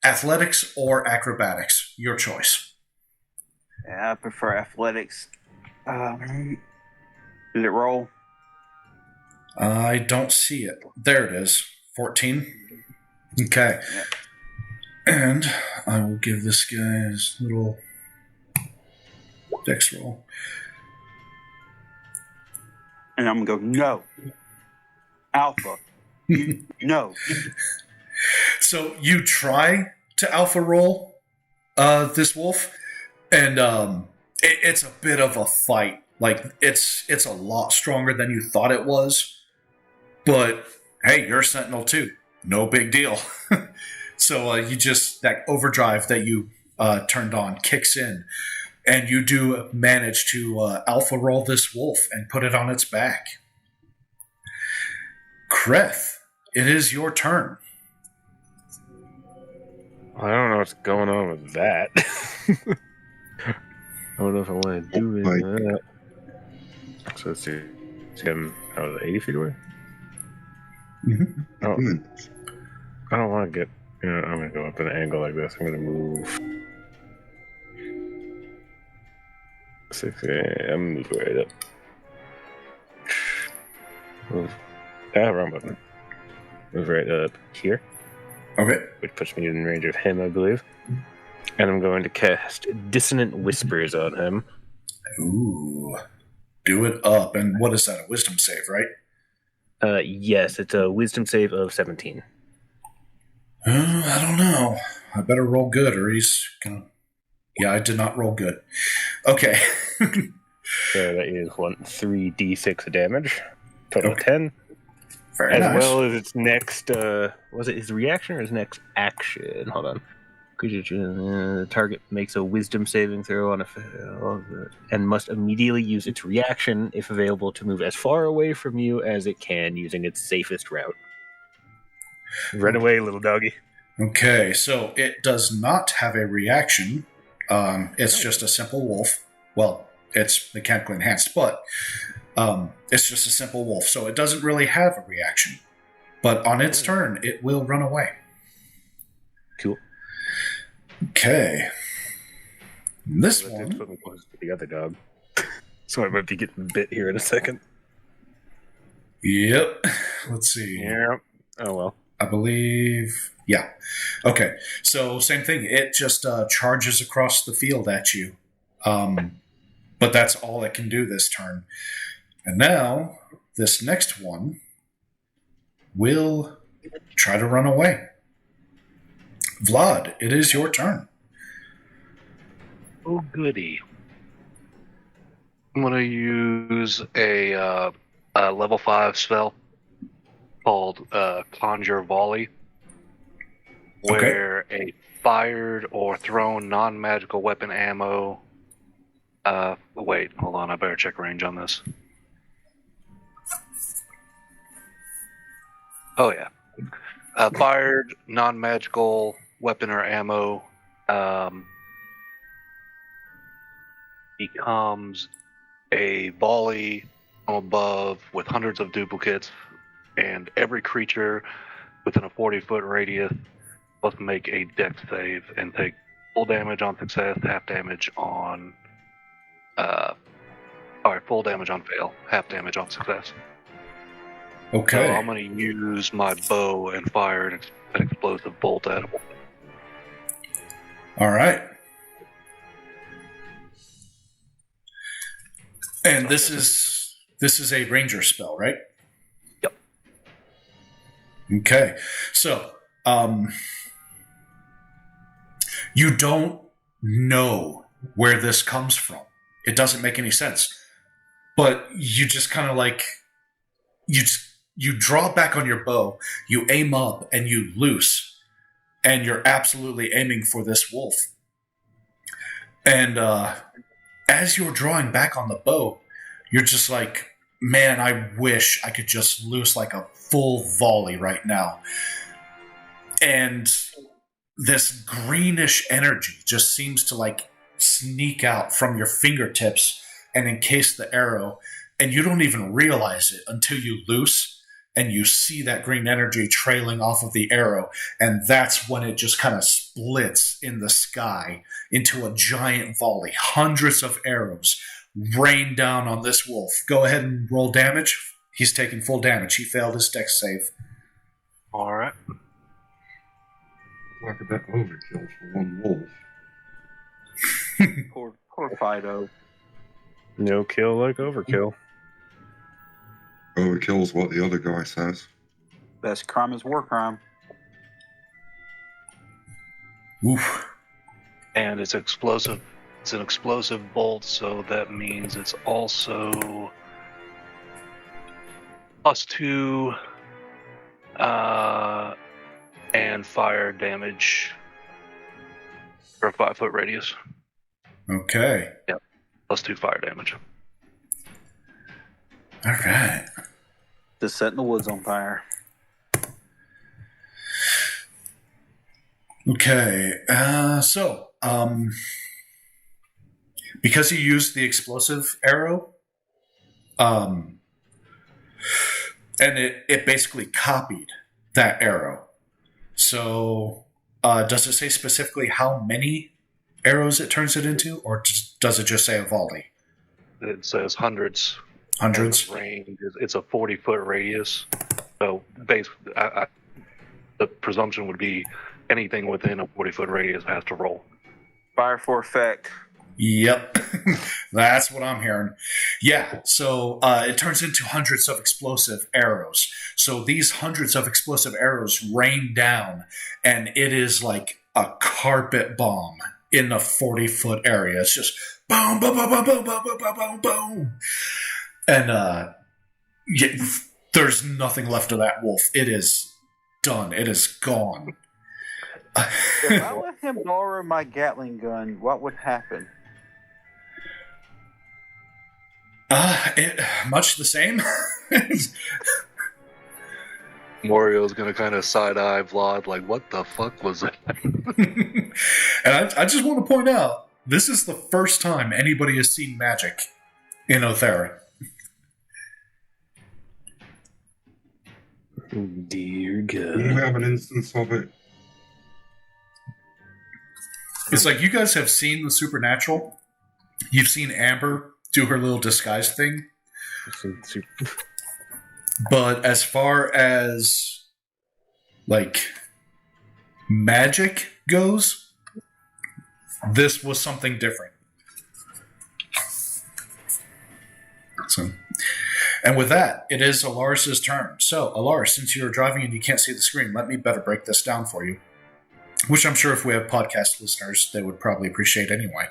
athletics or acrobatics. Your choice. Yeah, I prefer athletics. Did it roll? I don't see it. There it is. 14. Okay. Yeah. And I will give this guy his little dex roll. And I'm going to go, no. Alpha. No. So you try to alpha roll this wolf, and it's a bit of a fight. Like, it's a lot stronger than you thought it was. But, hey, you're a sentinel too. No big deal. So you just, that overdrive that you turned on kicks in, and you do manage to alpha roll this wolf and put it on its back. Kreth, it is your turn. I don't know what's going on with that. I don't know if I want to do it. So let's see. It's getting 80 feet away? Mm-hmm. I don't want to get... I'm going to go up at an angle like this. I'm going to move... 6. I'm moving right up. Move. Wrong button. Move right up here. Okay. Which puts me in range of him, I believe. And I'm going to cast Dissonant Whispers on him. Ooh. Do it up. And what is that? A wisdom save, right? Yes, it's a Wisdom save of 17. I don't know. I better roll good or he's gonna... Yeah, I did not roll good. Okay. So that is 3d6 damage. Total of 10. Very As nice. well as its next, was it his reaction or his next action? Hold on. The target makes a wisdom saving throw on a fail and must immediately use its reaction, if available, to move as far away from you as it can using its safest route. Run away, little doggy. Okay, so it does not have a reaction. It's just a simple wolf. Well, it's mechanically enhanced, but it's just a simple wolf, so it doesn't really have a reaction. But on its turn, it will run away. Cool. Okay. This That's one... what we close to the other dog. So I might be getting bit here in a second. Yep. Let's see. Yeah. Oh, well. I believe... Yeah. Okay. So, same thing. It just charges across the field at you. But that's all it can do this turn. And now, this next one will try to run away. Vlad, it is your turn. Oh, goody. I'm going to use a level 5 spell called Conjure Volley, where a fired or thrown non-magical weapon ammo... wait, hold on, I better check range on this. Oh, yeah. Fired non-magical weapon or ammo becomes a volley from above with hundreds of duplicates, and every creature within a 40-foot radius must make a dex save and take full damage on success, half damage on... full damage on fail, half damage on success. Okay. So I'm going to use my bow and fire an explosive bolt at him. All right. And this is a ranger spell, right? Yep. Okay. So, you don't know where this comes from. It doesn't make any sense. But you just kind of like you draw back on your bow, you aim up and you loose, and you're absolutely aiming for this wolf. And as you're drawing back on the bow, you're just like, man, I wish I could just loose like a full volley right now. And this greenish energy just seems to like sneak out from your fingertips and encase the arrow, and you don't even realize it until you loose and you see that green energy trailing off of the arrow, and that's when it just kind of splits in the sky into a giant volley. Hundreds of arrows rain down on this wolf. Go ahead and roll damage. He's taking full damage. He failed his dex save. All right. Like a bit overkill for one wolf. Poor Fido. No kill like overkill. Overkill's what the other guy says. Best crime is war crime. Oof. And it's explosive. It's an explosive bolt, so that means it's also +2 and fire damage for a 5-foot radius. Okay. +2 fire damage. All right. Just setting the woods on fire. Okay. So, because you used the explosive arrow, and it basically copied that arrow. So, does it say specifically how many arrows it turns it into, or does it just say a volley? It says hundreds. Hundreds? And the range it's a 40-foot radius. So the presumption would be anything within a 40-foot radius has to roll. Fire for effect. Yep, that's what I'm hearing. Yeah, so it turns into hundreds of explosive arrows. So these hundreds of explosive arrows rain down, and it is like a carpet bomb in a 40-foot area. It's just boom, boom, boom, boom, boom, boom, boom, boom, boom, boom. And there's nothing left of that wolf. It is done. It is gone. If I let him borrow my Gatling gun, what would happen? Much the same. Mario's gonna kind of side-eye Vlad, like, what the fuck was that? And I just want to point out, this is the first time anybody has seen magic in Aoethera. Dear God. We have an instance of it. It's like you guys have seen the supernatural. You've seen Amber do her little disguise thing. But as far as like magic goes, this was something different. So, and with that, it is Alaris's turn. So, Alaris, since you're driving and you can't see the screen, let me better break this down for you. Which I'm sure if we have podcast listeners, they would probably appreciate anyway.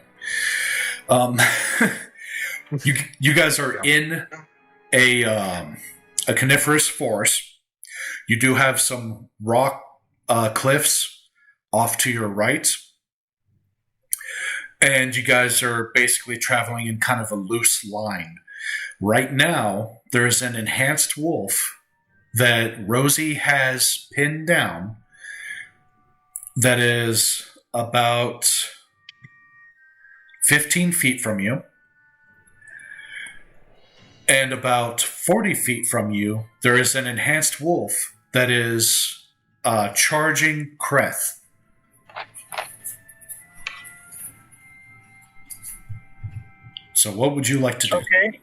You guys are in a coniferous forest. You do have some rock cliffs off to your right. And you guys are basically traveling in kind of a loose line. Right now, there's an enhanced wolf that Rosie has pinned down that is about 15 feet from you. And about 40 feet from you, there is an enhanced wolf that is charging Creth. So what would you like to do? Okay.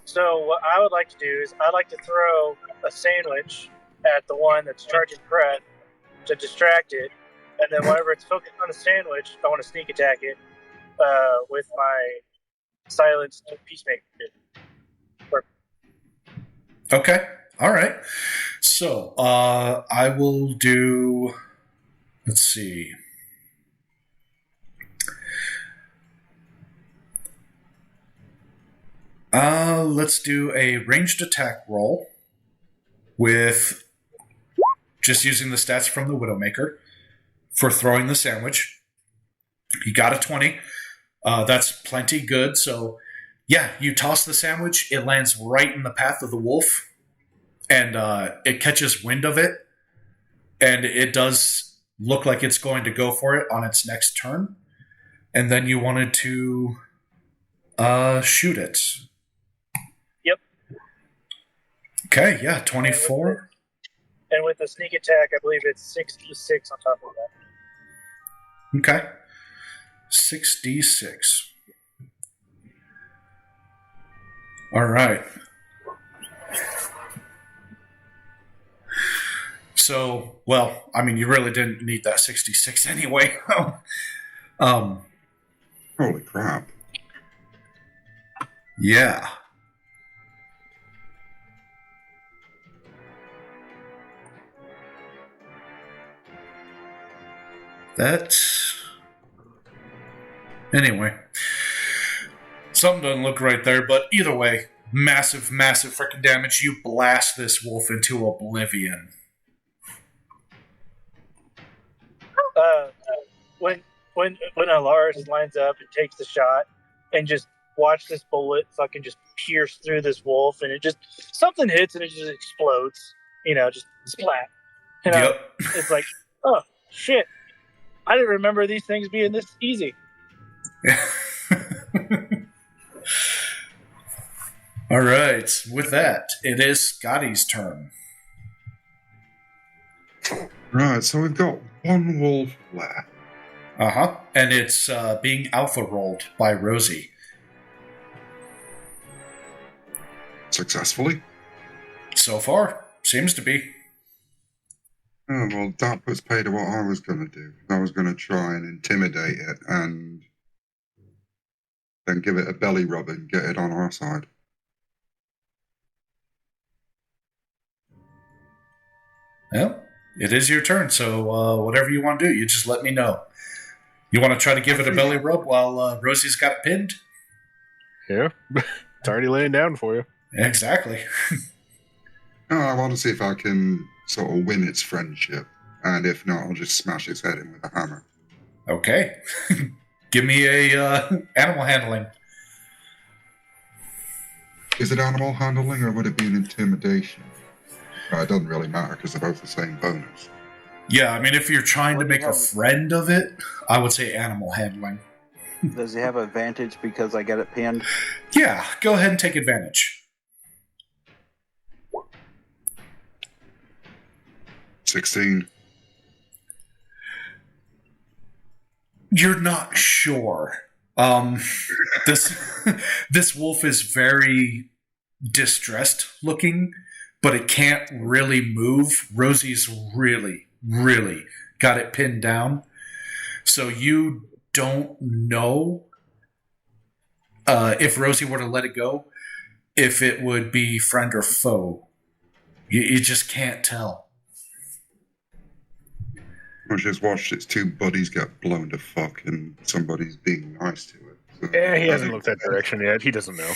So what I would like to do is I'd like to throw a sandwich at the one that's charging Brett to distract it, and then whenever it's focused on the sandwich, I want to sneak attack it with my silenced peacemaker. Okay. All right. So I will do. Let's see. Let's do a ranged attack roll with just using the stats from the Widowmaker for throwing the sandwich. You got a 20. That's plenty good. So, yeah, you toss the sandwich. It lands right in the path of the wolf, and it catches wind of it, and it does look like it's going to go for it on its next turn. And then you wanted to shoot it. Yep. Okay, yeah, 24. And with the sneak attack, I believe it's 66 on top of that. Okay. 6d6. All right. So, well, I mean, you really didn't need that 66 anyway. Holy crap. Yeah. That's... Anyway. Something doesn't look right there, but either way, massive, massive freaking damage. You blast this wolf into oblivion. When Alaris lines up and takes the shot, and just watch this bullet fucking just pierce through this wolf, and it just something hits and it just explodes. You know, just splat. You know, Yep. It's like, oh shit! I didn't remember these things being this easy. All right. With that, it is Scotty's turn. Right, so we've got one wolf left. Uh-huh. And it's being alpha rolled by Rosie. Successfully. So far, seems to be. Oh, well, that puts pay to what I was going to do. I was going to try and intimidate it and then give it a belly rub and get it on our side. Well, it is your turn, so whatever you want to do, you just let me know. You want to try to give it a belly rub while Rosie's got it pinned? Yeah. It's already laying down for you. Exactly. No, I want to see if I can sort of win its friendship. And if not, I'll just smash its head in with a hammer. Okay. Give me a animal handling. Is it animal handling or would it be an intimidation? It doesn't really matter because they're both the same bonus. Yeah, I mean, if you're trying to What do you make a have? friend of it, I would say animal handling. Does he have advantage because I got it pinned? Yeah, go ahead and take advantage. 16. You're not sure. This this wolf is very distressed looking, but it can't really move. Rosie's really, really got it pinned down. So you don't know if Rosie were to let it go, if it would be friend or foe. You just can't tell. I just watched its two buddies get blown to fuck and somebody's being nice to it. So Yeah, he hasn't looked that direction yet. He doesn't know.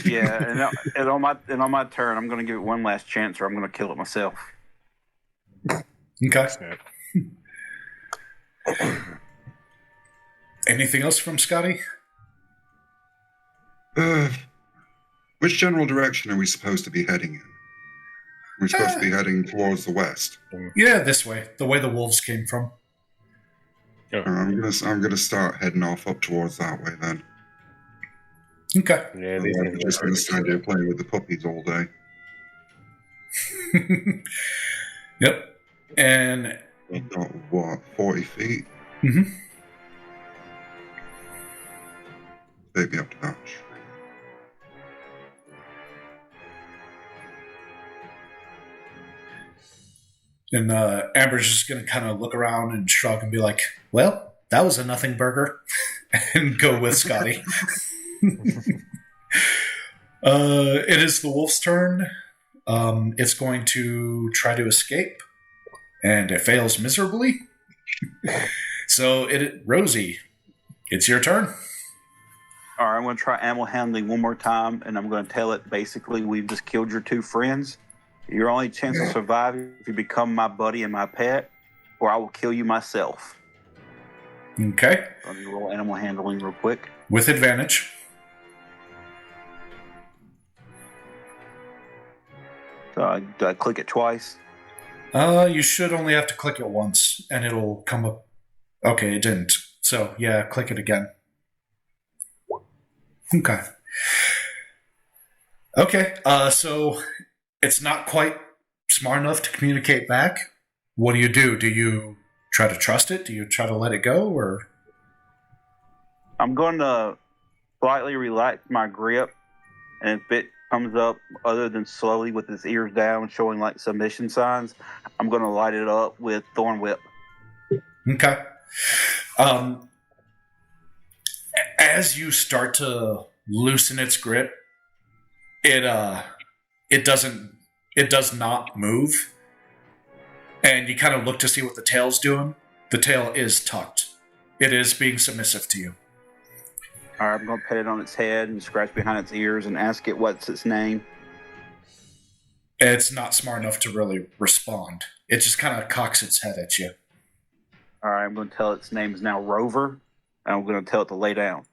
Yeah, and on my turn, I'm going to give it one last chance, or I'm going to kill it myself. Okay. Snap. Anything else from Scotty? Which general direction are we supposed to be heading in? We're supposed to be heading towards the west. Yeah, this way. The way the wolves came from. I'm gonna start heading off up towards that way then. Okay. Yeah, I'm just gonna stand here playing with the puppies all day. Yep. And I've got what, 40 feet? mhm. Take me up to that tree. And Amber's just going to kind of look around and shrug and be like, well, that was a nothing burger. And go with Scotty. It is the wolf's turn. It's going to try to escape. And it fails miserably. So, Rosie, it's your turn. All right, I'm going to try animal handling one more time, and I'm going to tell it basically, we've just killed your two friends. Your only chance to survive if you become my buddy and my pet, or I will kill you myself. Okay. Let me roll animal handling real quick. With advantage. So do I click it twice? You should only have to click it once, and it'll come up. Okay, it didn't. So, yeah, click it again. Okay. Okay, so it's not quite smart enough to communicate back. What do? Do you try to trust it? Do you try to let it go, or? I'm going to slightly relax my grip, and if it comes up other than slowly with its ears down, showing like submission signs, I'm going to light it up with Thorn Whip. Okay. As you start to loosen its grip, it does not move. And you kind of look to see what the tail's doing. The tail is tucked. It is being submissive to you. All right, I'm going to pet it on its head and scratch behind its ears and ask it what's its name. It's not smart enough to really respond. It just kind of cocks its head at you. All right, I'm going to tell its name is now Rover, and I'm going to tell it to lay down.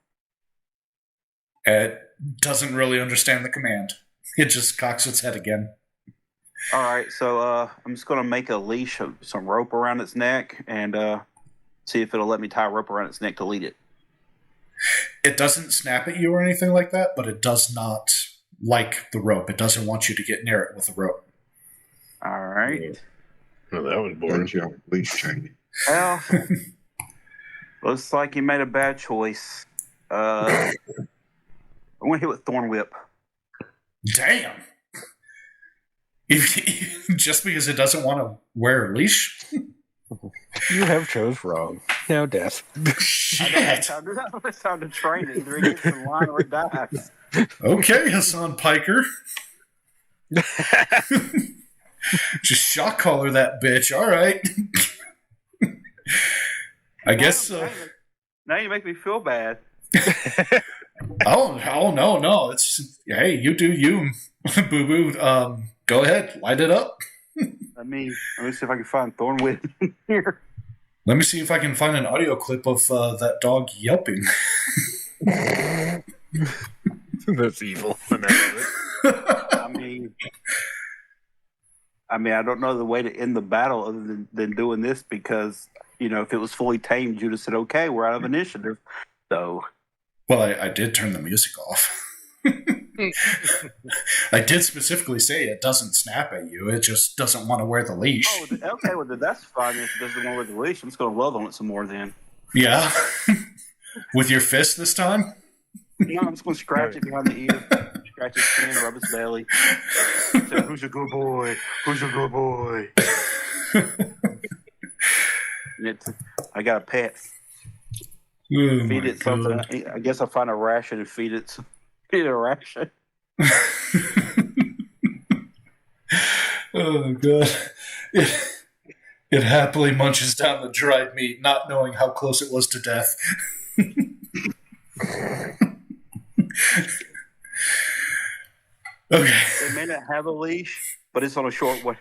It doesn't really understand the command. It just cocks its head again. All right, so I'm just going to make a leash of some rope around its neck and see if it'll let me tie a rope around its neck to lead it. It doesn't snap at you or anything like that, but it does not like the rope. It doesn't want you to get near it with the rope. All right. Oh, that was boring. Don't you have a leash chain? Well, looks like you made a bad choice. I'm going to hit with Thorn Whip. Damn. Just because it doesn't want to wear a leash? You have chose wrong. Now death. Shit. It's time to train it. Either it gets in line or it dies. Okay, Hassan Piker. Just shock collar that bitch. All right. I guess. Now you make me feel bad. Oh no! It's hey, you do you, boo boo. Go ahead, light it up. Let me see if I can find Thornwood here. Let me see if I can find an audio clip of that dog yelping. That's evil. And I love it. I mean, I don't know the way to end the battle other than doing this because, if it was fully tamed, you'd have said, okay, we're out of initiative. So. Well, I did turn the music off. I did specifically say it doesn't snap at you. It just doesn't want to wear the leash. Oh, okay. Well, that's fine. If it doesn't want to wear the leash, I'm just going to love on it some more then. Yeah? With your fist this time? No, I'm just going to scratch it behind the ear. Scratch his chin, rub his belly. Say, who's a good boy? Who's a good boy? I got a pet. Oh Feed it something. I guess I'll find a ration and feed it a ration. Oh, God. It happily munches down the dried meat, not knowing how close it was to death. Okay. They may not have a leash, but it's on a short one.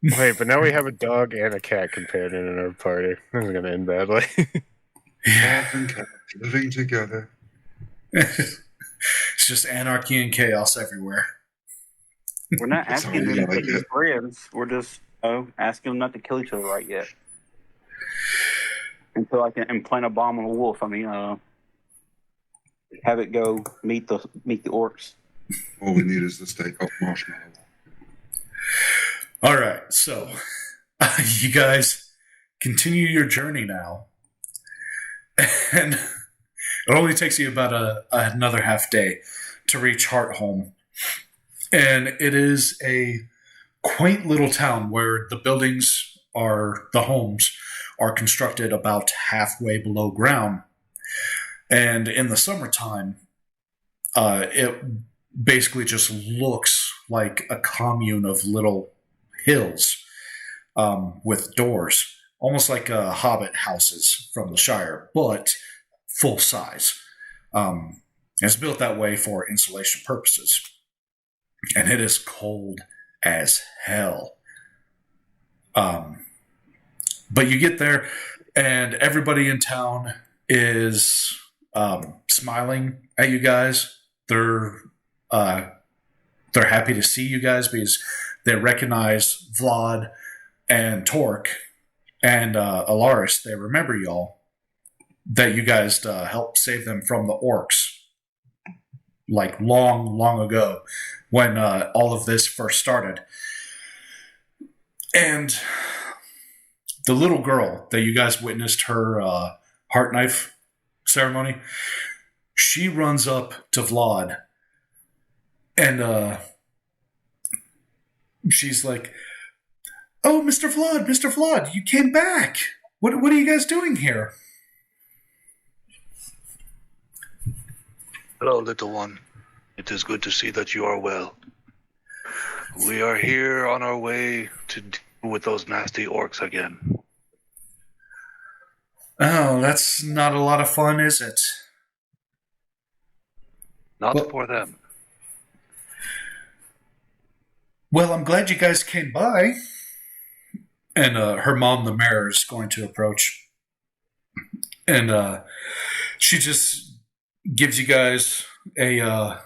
Wait, but now we have a dog and a cat companion in our party. This is going to end badly. Dogs and cats living together. It's just anarchy and chaos everywhere. We're not That's asking how them we to like be it. friends. We're just asking them not to kill each other right yet. Until I can plant a bomb on a wolf. I mean, have it go meet the orcs. All we need is the steak up marshmallow. All right, so you guys continue your journey now. And it only takes you about another half day to reach Hartholm. And it is a quaint little town where the homes are constructed about halfway below ground. And in the summertime, it basically just looks like a commune of little hills with doors. Almost like hobbit houses from the Shire, but full size. It's built that way for insulation purposes. And it is cold as hell. But you get there, and everybody in town is smiling at you guys. They're happy to see you guys because they recognize Vlad and Torque and Alaris. They remember y'all, that you guys helped save them from the orcs like long ago when all of this first started. And the little girl that you guys witnessed her heart knife ceremony, she runs up to Vlad and she's like, "Oh, Mr. Vlad, you came back. What are you guys doing here?" Hello, little one. It is good to see that you are well. We are here on our way to deal with those nasty orcs again. Oh, that's not a lot of fun, is it? Not for them. Well, I'm glad you guys came by. And her mom, the mayor, is going to approach. And she just gives you guys a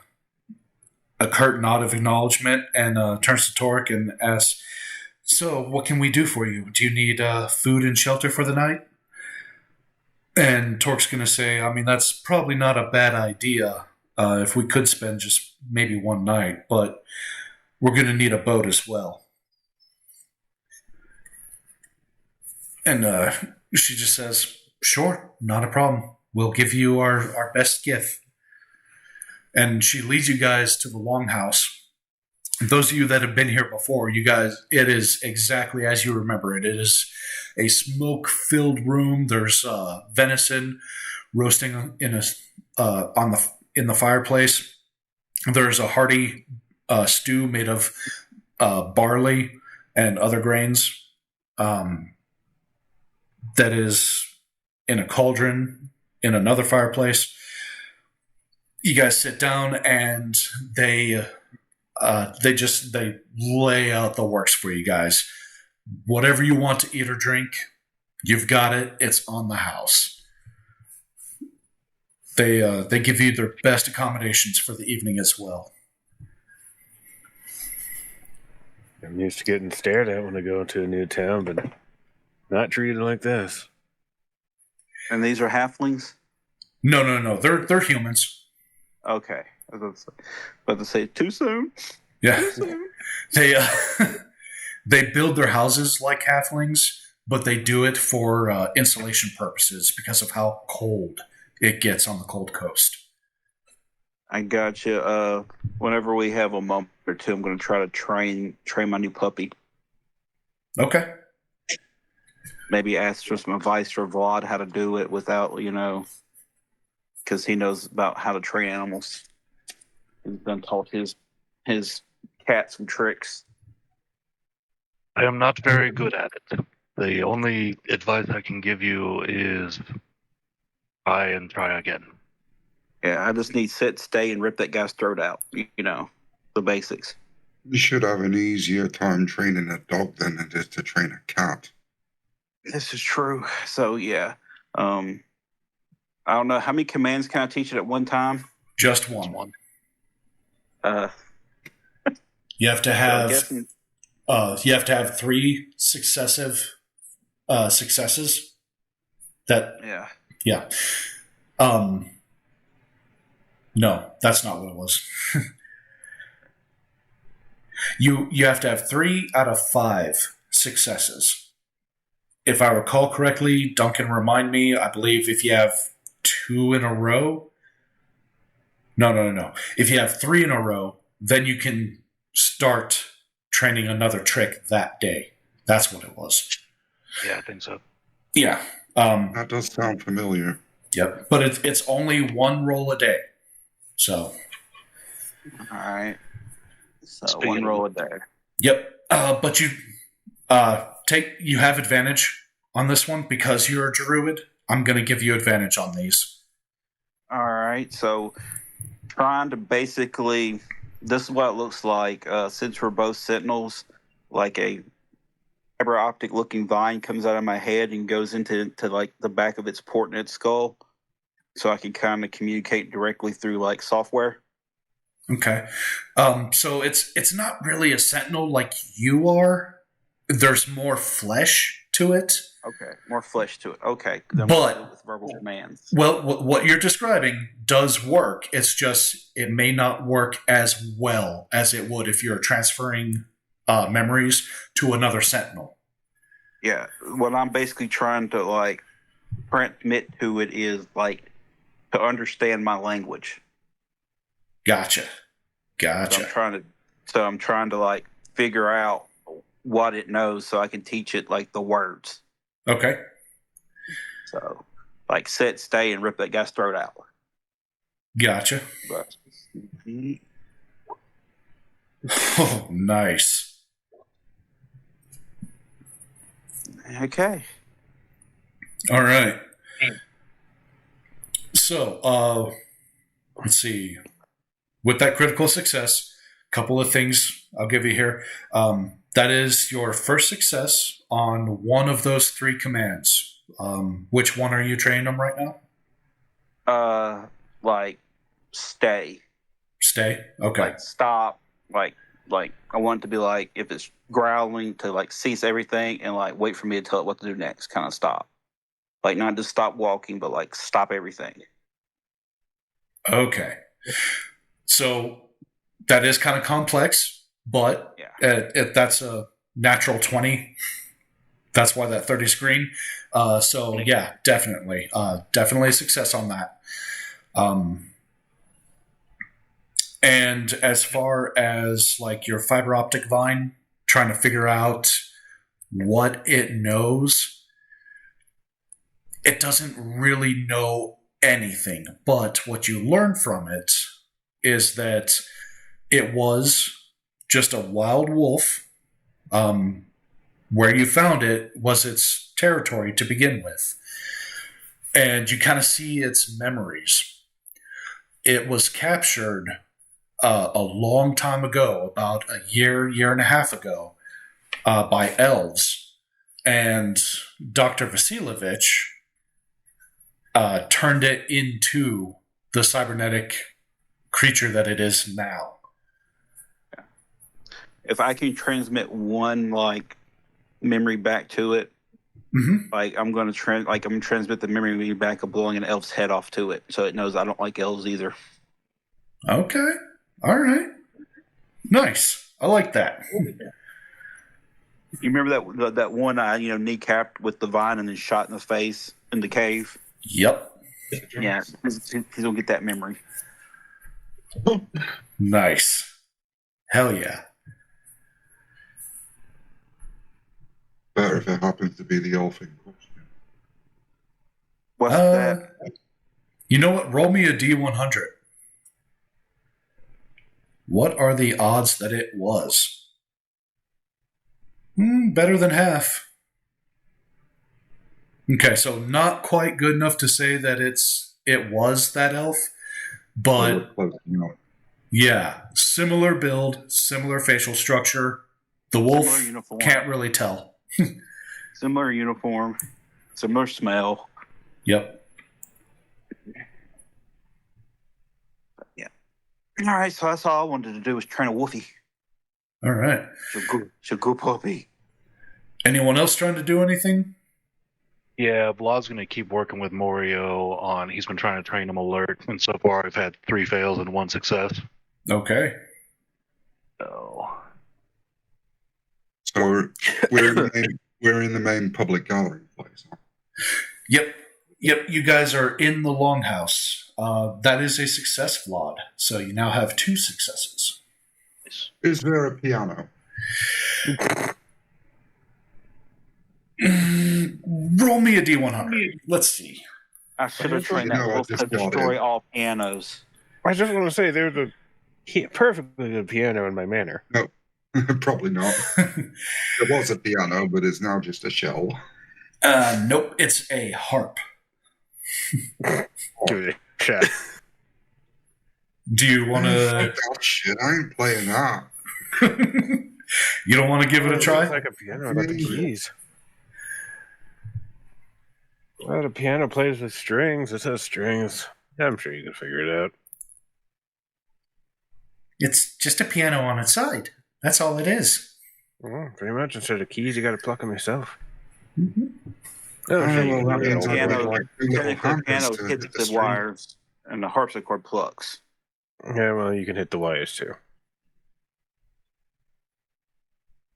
curt nod of acknowledgement and turns to Torque and asks, "So, what can we do for you? Do you need food and shelter for the night?" And Torque's going to say, "I mean, that's probably not a bad idea if we could spend just maybe one night, but we're going to need a boat as well." And she just says, "Sure, not a problem. We'll give you our best gift." And she leads you guys to the longhouse. those of you that have been here before, you guys, it is exactly as you remember it. It is a smoke-filled room. There's venison roasting in in the fireplace. There's a hearty stew made of barley and other grains that is in a cauldron in another fireplace. You guys sit down and they lay out the works for you guys. Whatever you want to eat or drink, you've got it. It's on the house. They give you their best accommodations for the evening as well. I'm used to getting stared at when I go into a new town, but not treated like this. And these are halflings? No. They're humans. Okay. I was about to say, too soon? Yeah. Too soon? They build their houses like halflings, but they do it for insulation purposes because of how cold it gets on the cold coast. I got you. Whenever we have a moment or two, I'm going to try to train my new puppy. Okay. Maybe ask for some advice for Vlad how to do it without, because he knows about how to train animals. He's done taught his cat some tricks. I am not very good at it. The only advice I can give you is try and try again. Yeah, I just need sit, stay, and rip that guy's throat out. The basics. You should have an easier time training a dog than it is to train a cat. This is true. So, yeah. I don't know. How many commands can I teach it at one time? Just one. Uh, You have to I'm have guessing- 3 successive successes. yeah. Yeah. No, that's not what it was. You have to have 3 out of 5 successes. If I recall correctly, Duncan, remind me, I believe if you have 2 in a row. No. If you have 3 in a row, then you can start training another trick that day. That's what it was. Yeah, I think so. Yeah. That does sound familiar. Yep. But it's only 1 roll a day. So. All right. So Speaking one of- roll a day. Yep. But you you have advantage on this one because you're a druid. I'm going to give you advantage on these. All right. So trying to basically, this is what it looks like. Since we're both sentinels, like a fiber optic looking vine comes out of my head and goes into like the back of its port in its skull, so I can kind of communicate directly through like software. Okay. So it's not really a sentinel like you are. There's more flesh to it. Okay, more flesh to it. Okay, then But- we'll do it with verbal commands. Well, what you're describing does work. It's just it may not work as well as it would if you're transferring memories to another sentinel. Yeah, what I'm basically trying to like transmit to it is like to understand my language. Gotcha. So I'm trying to like figure out what it knows so I can teach it like the words. Okay. So like sit, stay, and rip that guy's throat out. Gotcha. But Oh, nice. okay. All right. So, let's see. With that critical success, a couple of things I'll give you here. That is your first success on one of those 3 commands. Which one are you training them right now? Like stay, Stay? Okay. like stop, like I want it to be like if it's growling to like cease everything and like wait for me to tell it what to do next, kind of stop. Like not just stop walking, but like stop everything. Okay. So that is kind of complex, but Yeah. that's a natural 20. That's why that 30 screen. So yeah, definitely a success on that. And as far as like your fiber optic vine, trying to figure out what it knows, it doesn't really know anything. But what you learn from it is that it was just a wild wolf. Where you found it was its territory to begin with. And you kind of see its memories. It was captured a long time ago, about a year and a half ago, by elves. And Dr. Vasilovich turned it into the cybernetic creature that it is now. If I can transmit one like memory back to it, like I'm going to transmit the memory back of blowing an elf's head off to it, so it knows I don't like elves either. Okay. All right. Nice. I like that. You remember that one I kneecapped with the vine and then shot in the face in the cave? Yep. Yeah, he's gonna get that memory. Nice. Hell yeah. Better if it happens to be the elf in question. What's that? You know what? Roll me a D100. What are the odds that it was? Better than half. Okay, so not quite good enough to say that it was that elf, but yeah, similar build, similar facial structure. The wolf can't really tell. Similar uniform, similar smell. Yep. Yeah. All right, so that's all I wanted to do was train a wolfie. All right. So go puppy. Anyone else trying to do anything? Yeah, Vlad's going to keep working with Morio on. He's been trying to train him alert, and so far I've had 3 fails and 1 success. Okay. So we're in the main public gathering place. Huh? Yep. You guys are in the longhouse. That is a success, Vlad. So you now have 2 successes. Is there a piano? Roll me a D100. Let's see. I should have trained that wolf to destroy all pianos. I just want to say there's a perfectly good piano in my manor. No, probably not. It was a piano, but it's now just a shell. Nope, it's a harp. Give it a shot. Do you want to... Oh, shit, I ain't playing that. You don't want to give it a try? It's like a piano without the keys. Well, the piano plays with strings. It has strings. I'm sure you can figure it out. It's just a piano on its side. That's all it is. Well, pretty much. Instead of keys, you got to pluck them yourself. Mm-hmm. Oh, Oh, sure, you well, can that do it means all I the would way. like 2 little Technically, the hammers piano to hits hit the string. wires, and the harpsichord plucks. Yeah, well, you can hit the wires too.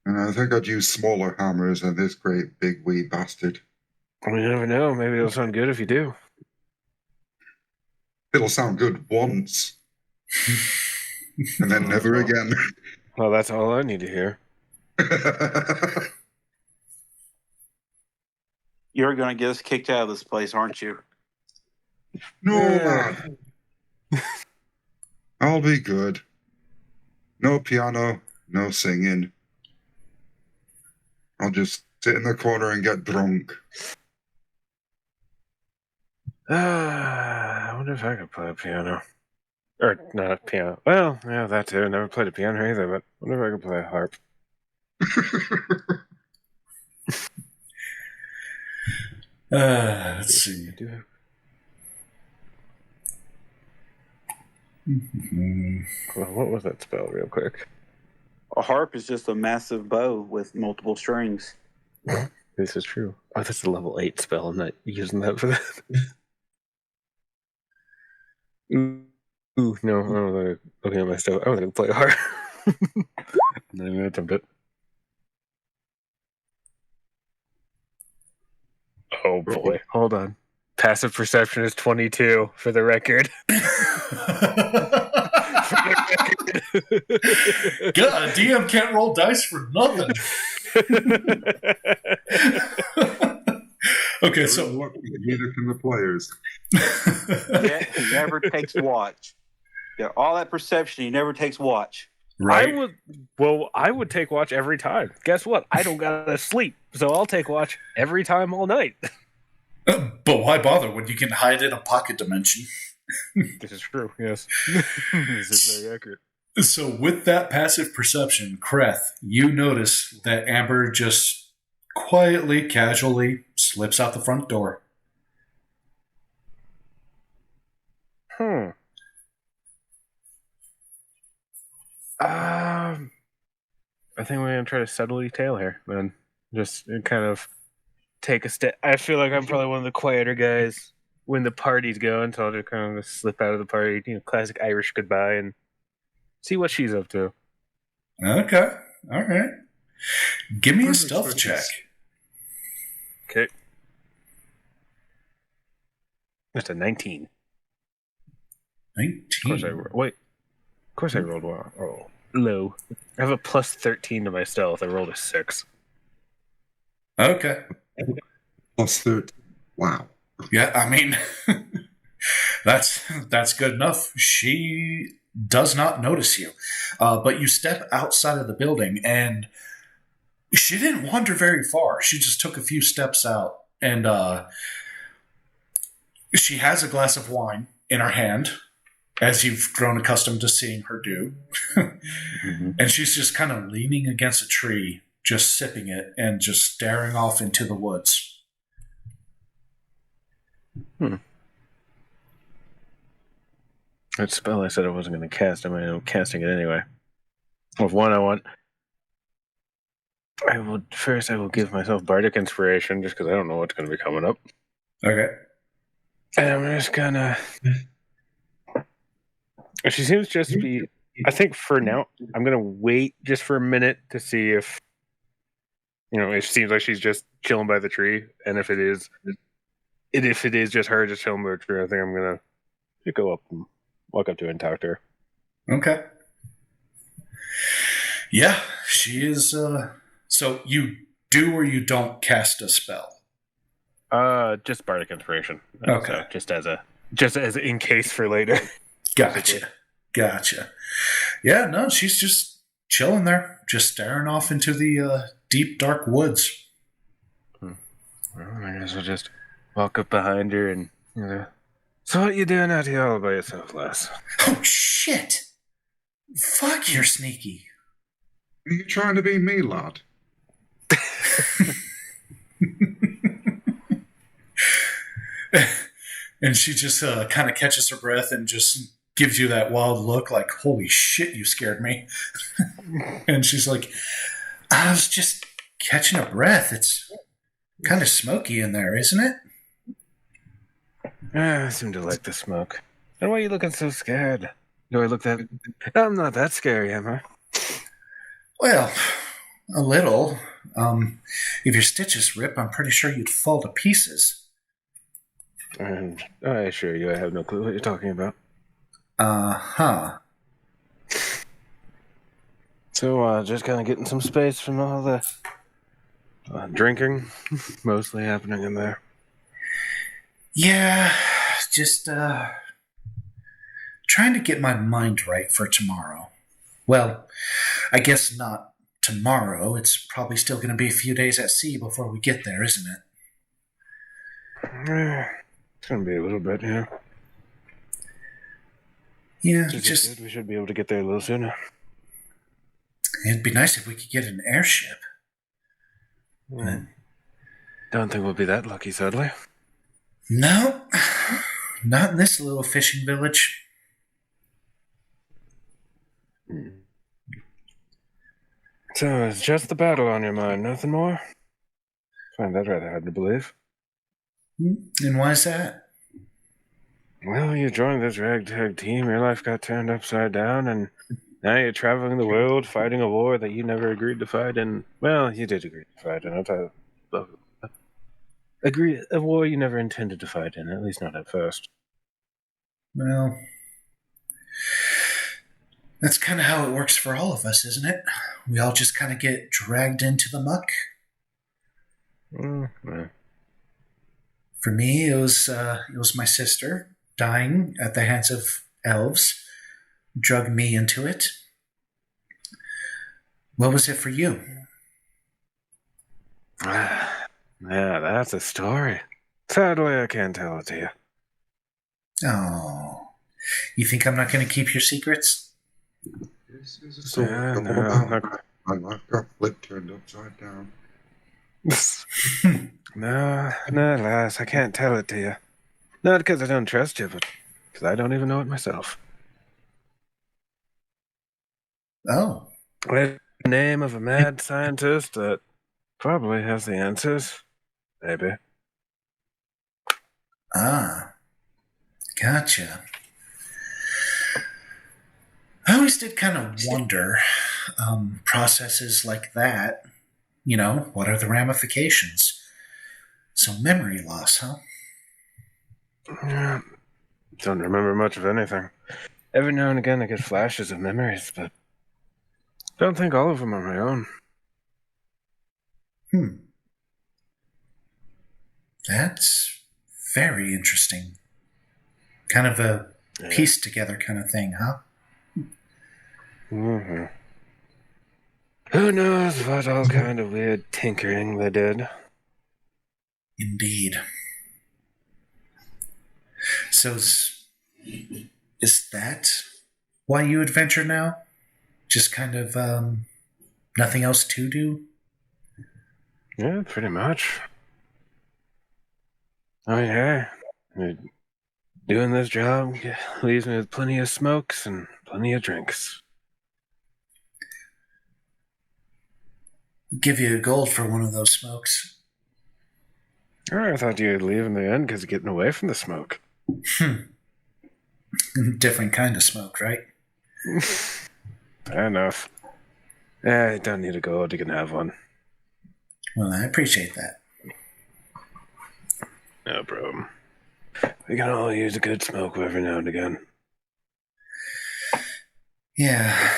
And I think I'd use smaller hammers than this great big wee bastard. Well, you never know. Maybe it'll sound good if you do. It'll sound good once. And then never again. Well, that's all I need to hear. You're going to get us kicked out of this place, aren't you? No, man. I'll be good. No piano, no singing. I'll just sit in the corner and get drunk. I wonder if I could play a piano. Or not a piano. Well, yeah, that too. Never played a piano either, but I wonder if I could play a harp. Let's see. Well, what was that spell, real quick? A harp is just a massive bow with multiple strings. This is true. Oh, that's a level 8 spell. I'm not using that for that. Ooh, no. I'm looking at my stuff. I was going to play a harp. I'm not even going to attempt it. Oh, boy. Hold on. Passive perception is 22, for the record. God, DM can't roll dice for nothing. Okay, so Neither can the players. Yeah, he never takes watch. Yeah, all that perception, he never takes watch. right. I would take watch every time. Guess what? I don't gotta sleep, so I'll take watch every time all night. But why bother when you can hide in a pocket dimension? This is true. Yes, this is very accurate. So with that passive perception, Kreth, you notice that Amber just quietly, casually slips out the front door. I think we're gonna try to subtly tail her, man. Just kind of take a step. I feel like I'm probably one of the quieter guys when the party's going, so I'll just kind of slip out of the party, classic Irish goodbye, and see what she's up to. Okay, all right. Give me a stealth check. Okay. That's a 19. 19. Of course I rolled well. Oh, low. I have a plus 13 to my stealth. I rolled a 6. Okay. Plus 13. Wow. Yeah, I mean, that's good enough. She does not notice you. But you step outside of the building, and she didn't wander very far. She just took a few steps out, and she has a glass of wine in her hand, as you've grown accustomed to seeing her do. And she's just kind of leaning against a tree, just sipping it and just staring off into the woods. That spell I said I wasn't going to cast. I'm casting it anyway. With one, I will give myself Bardic Inspiration, just because I don't know what's going to be coming up. Okay. And I'm just gonna. She seems just to be. I think for now, I'm gonna wait just for a minute to see if, it seems like she's just chilling by the tree, and if it is just her just chilling by the tree, I think I'm gonna go up and walk up to her and talk to her. Okay. Yeah, she is. So you do or you don't cast a spell? Just Bardic Inspiration. Okay. So just as in case for later. Gotcha. Yeah, no, she's just chilling there, just staring off into the deep, dark woods. Well, I guess I'll just walk up behind her and, so what you doing out here all by yourself, lass? Oh, shit! Fuck, you're sneaky. Are you trying to be me, lad? And she just kind of catches her breath and just gives you that wild look like, holy shit, you scared me. And she's like, I was just catching a breath. It's kind of smoky in there, isn't it? I seem to like the smoke. And why are you looking so scared? Do I look that... I'm not that scary, am I? Well, a little. If your stitches rip, I'm pretty sure you'd fall to pieces. And I assure you, I have no clue what you're talking about. Uh-huh. So, just kind of getting some space from all the drinking, mostly happening in there. Yeah, just trying to get my mind right for tomorrow. Well, I guess not tomorrow. It's probably still going to be a few days at sea before we get there, isn't it? It's going to be a little bit, yeah. Yeah, Good. We should be able to get there a little sooner. It'd be nice if we could get an airship. Don't think we'll be that lucky, sadly. No, not in this little fishing village. So it's just the battle on your mind, nothing more? Find that rather hard to believe. And why is that? Well, you joined this ragtag team, your life got turned upside down, and now you're traveling the world fighting a war that you never agreed to fight in. Well, you did agree to fight in. A war you never intended to fight in, at least not at first. Well, That's kind of how it works for all of us, isn't it? We all just kind of get dragged into the muck. Yeah. For me, it was my sister dying at the hands of elves, drug me into it. What was it for you? Yeah, that's a story. Sadly, I can't tell it to you. Oh, you think I'm not going to keep your secrets? This is a story Yeah, all no, about my life got flipped, turned upside down. No, lass, I can't tell it to you. Not because I don't trust you, but because I don't even know it myself. Oh, It's the name of a mad scientist that probably has the answers. Maybe. gotcha. I always did kind of wonder, processes like that, what are the ramifications? So memory loss, huh? Yeah, don't remember much of anything. Every now and again I get flashes of memories, but don't think all of them are my own. That's very interesting. Kind of a piece together kind of thing, huh? Mm-hmm. Who knows what all kind of weird tinkering they did. Indeed. So is that why you adventure now? Just kind of nothing else to do? Yeah, pretty much. I mean, hey, doing this job leaves me with plenty of smokes and plenty of drinks. I'll give you gold for one of those smokes. I thought you'd leave in the end because you're getting away from the smoke. Different kind of smoke, right? Fair enough. I don't need a gold, you can have one. Well, I appreciate that. No problem. We can all use a good smoke every now and again. Yeah.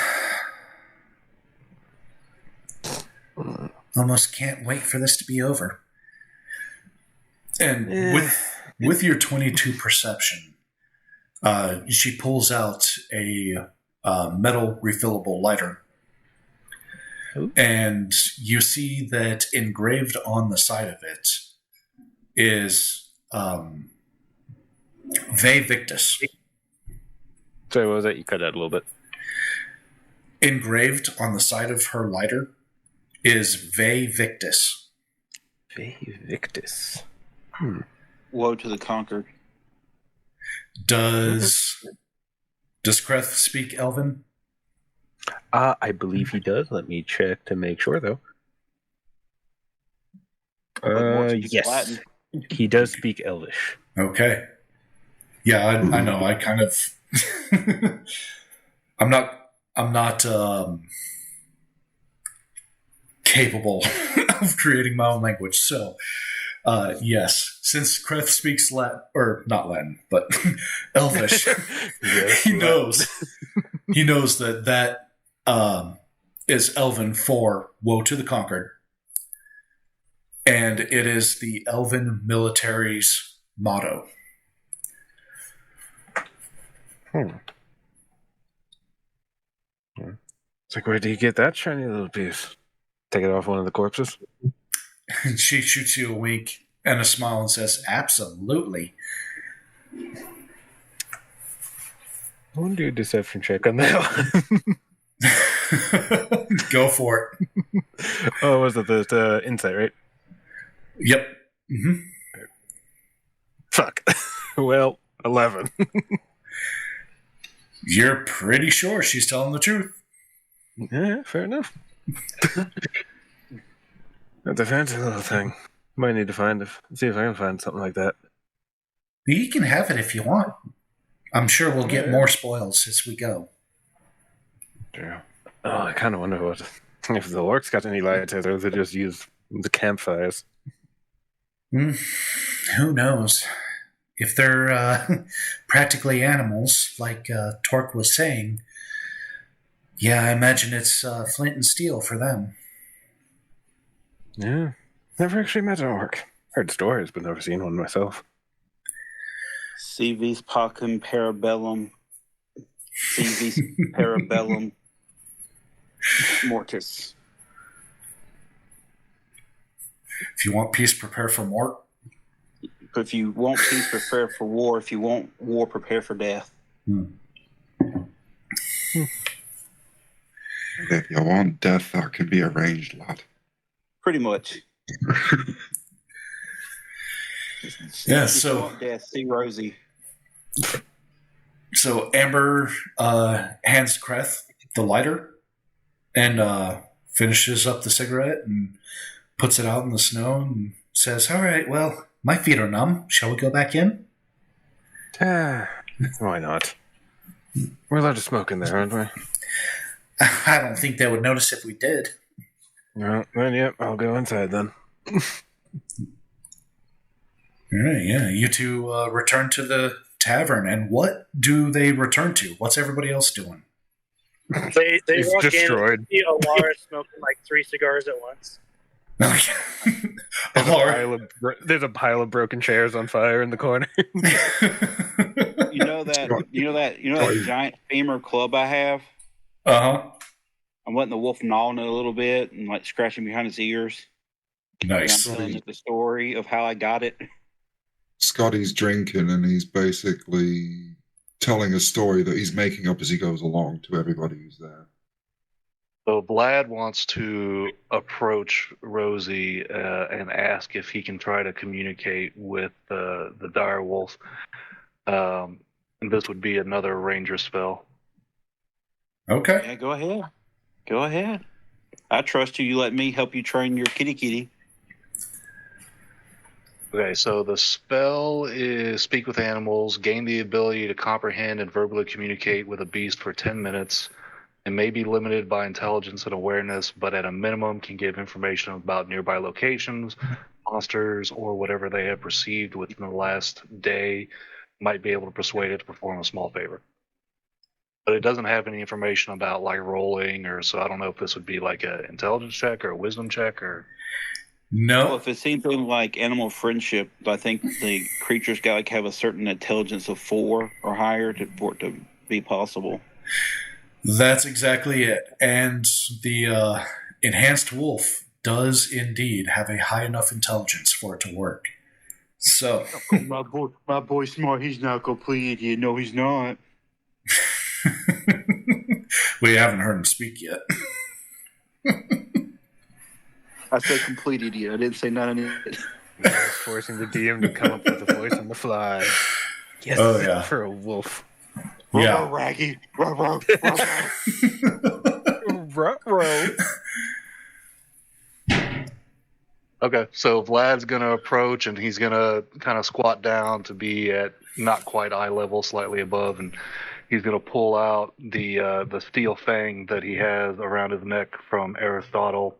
Almost can't wait for this to be over. And with your 22 perception, she pulls out a metal refillable lighter. Ooh. And you see that engraved on the side of it is Ve Victus. Sorry, what was that? You cut out a little bit. Engraved on the side of her lighter is Ve Victus. Ve Victus. Woe to the conquered. Does Kreth speak Elven? I believe he does. Let me check to make sure, though. Yes. Latin. He does speak Elvish. Okay. Yeah, I know. I kind of. I'm not capable of creating my own language. So, yes, since Kreth speaks Latin, or not Latin, but Elvish, Yes, he knows. He knows that is Elven for "Woe to the Conquered," and it is the Elven military's motto. It's like, where do you get that shiny little piece? Take it off one of the corpses? And she shoots you a wink and a smile and says, "Absolutely." I want to do a deception check on that one. Go for it. Oh, was it the insight, right? Yep. Mm-hmm. Fuck. Well, 11. You're pretty sure she's telling the truth. Yeah, fair enough. That's a fancy little thing. Might need to see if I can find something like that. You can have it if you want. I'm sure we'll get more spoils as we go. Yeah. Oh, I kind of wonder if the orcs got any lights or if they just use the campfires. Who knows? If they're practically animals, like Torque was saying, Yeah, I imagine it's flint and steel for them. Yeah. Never actually met an orc. Heard stories, but never seen one myself. CV's Pacem Parabellum. CV's Parabellum Mortis. If you want peace, prepare for more. If you want peace, prepare for war. If you want war, prepare for death. If you want death, that can be arranged, lad. Pretty much. Yeah, If you so want death, see Rosie. Amber hands Kreth the lighter and finishes up the cigarette and puts it out in the snow and says, "All right, well, my feet are numb. Shall we go back in?" Why not? We're allowed to smoke in there, aren't we? I don't think they would notice if we did. No, then yep, I'll go inside then. All right, yeah. You two return to the tavern, and what do they return to? What's everybody else doing? They He's walk destroyed. in, see Alara smoking like 3 cigars at once. There's a pile of broken chairs on fire in the corner. You know that giant femur club I have? Uh-huh. I'm letting the wolf gnaw on it a little bit and like scratching behind his ears. Nice. And I'm telling it the story of how I got it. Scotty's drinking and he's basically telling a story that he's making up as he goes along to everybody who's there. So Vlad wants to approach Rosie and ask if he can try to communicate with the dire wolf. And this would be another ranger spell. Okay. Yeah, go ahead. Go ahead. I trust you. You let me help you train your kitty. Okay, so the spell is speak with animals, gain the ability to comprehend and verbally communicate with a beast for 10 minutes, and may be limited by intelligence and awareness, but at a minimum can give information about nearby locations, monsters, or whatever they have perceived within the last day. Might be able to persuade it to perform a small favor. But it doesn't have any information about like rolling, or so I don't know if this would be like an intelligence check or a wisdom check or. No. Well, if it's anything like animal friendship, I think the creature's got to have a certain intelligence of 4 or higher for it to be possible. That's exactly it. And the enhanced wolf does indeed have a high enough intelligence for it to work. So my boy smart. He's not a complete idiot. No, he's not. we haven't heard him speak yet. I said complete idiot. I didn't say not an idiot. Forcing the DM to come up with a voice on the fly. Yes, Oh, yeah. for a wolf. Yeah. Raggy. Ruh-roh. Okay, so Vlad's gonna approach and he's gonna kind of squat down to be at not quite eye level, slightly above, and he's gonna pull out the steel fang that he has around his neck from Aristotle,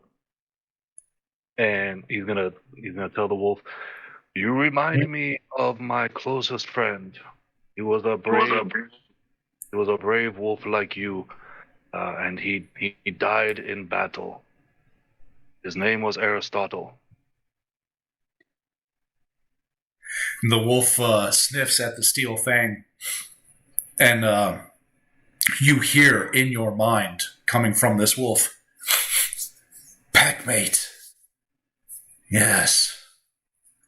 and he's gonna tell the wolf, "You remind me of my closest friend. He was a brave wolf like you, and he died in battle. His name was Aristotle." The wolf sniffs at the steel fang, and you hear in your mind, coming from this wolf, "Packmate. Yes,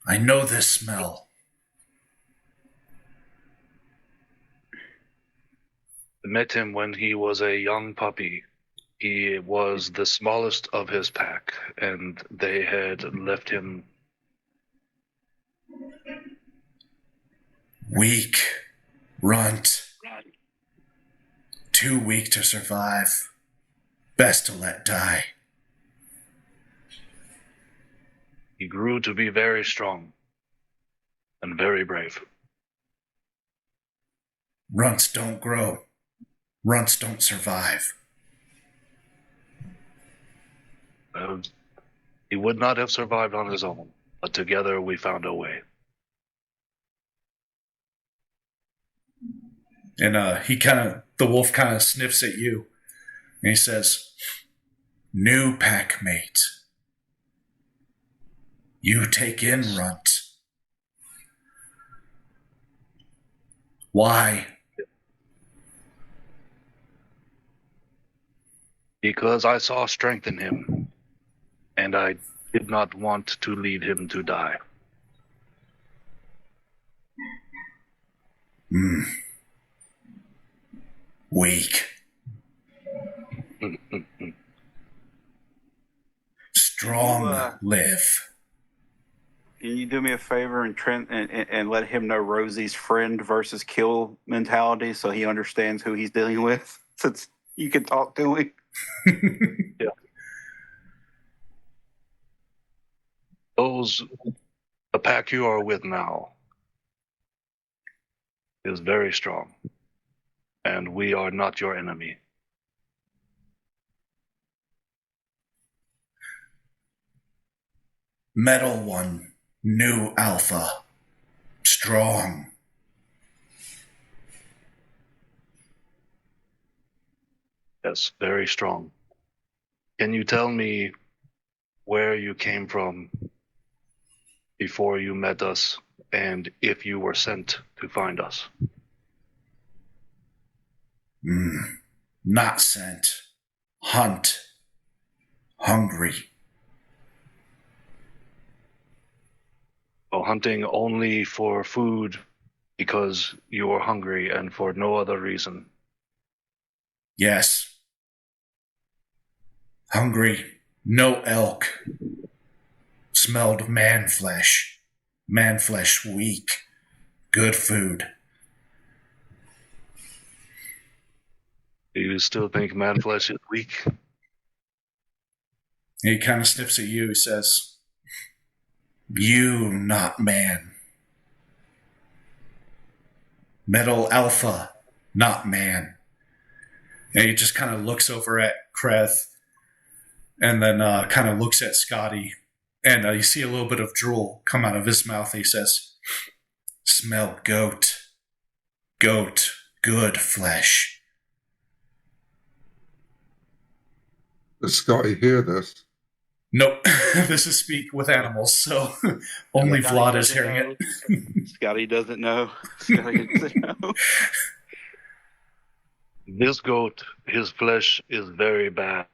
I know this smell." I met him when he was a young puppy. He was the smallest of his pack, and they had left him. Weak, runt, too weak to survive. Best to let die. He grew to be very strong and very brave. Runts don't grow. Runts don't survive. He would not have survived on his own, but together we found a way. And the wolf kind of sniffs at you And he says, "New pack mate. You take in Runt. Why?" Because I saw strength in him, and I did not want to leave him to die. Weak. Strong live. Can you do me a favor and let him know Rosie's friend versus kill mentality so he understands who he's dealing with? Since you can talk to him. The pack you are with now is very strong, and we are not your enemy. Metal one, new alpha. Strong. Yes, very strong. Can you tell me where you came from before you met us, and if you were sent to find us? Not sent. Hunt. Hungry. So hunting only for food because you are hungry and for no other reason. Yes. Hungry. No elk. Smelled man flesh. Man flesh weak. Good food. Do you still think man flesh is weak? He kind of sniffs at you. He says, "You not man. Metal alpha, not man." And he just kind of looks over at Kreth and then kind of looks at Scotty. And you see a little bit of drool come out of his mouth. He says, "Smell goat. Goat, good flesh." Does Scotty hear this? Nope. This is speak with animals, so only Vlad is hearing it. Scotty doesn't know. Scotty doesn't know. This goat, his flesh is very bad.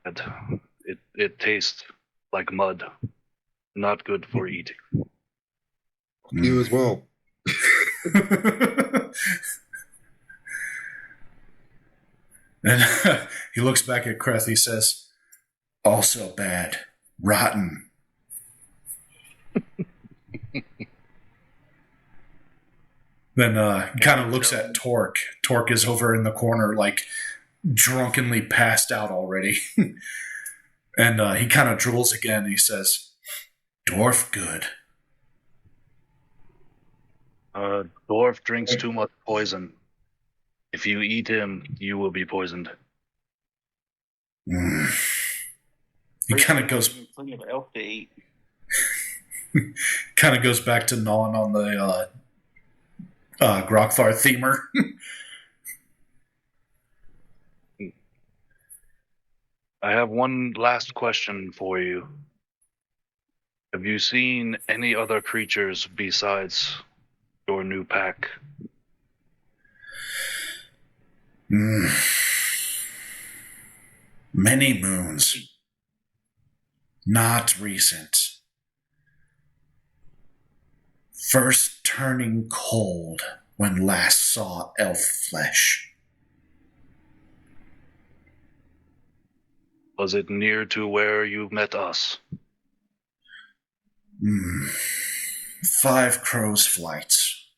It tastes like mud. Not good for eating. You as well. And he looks back at Kreth. He says, "Also bad. Rotten." Then kind of looks at Torque. Torque is over in the corner, like drunkenly passed out already. And he kind of drools again. He says, "Dwarf good." Dwarf drinks too much poison. If you eat him, you will be poisoned. He kind of goes. Plenty of elk to eat. Kind of goes back to gnawing on the Grokthar themer. I have one last question for you. Have you seen any other creatures besides your new pack? Many moons. Not recent. First turning cold when last saw elf flesh. Was it near to where you met us? 5 crows' flights.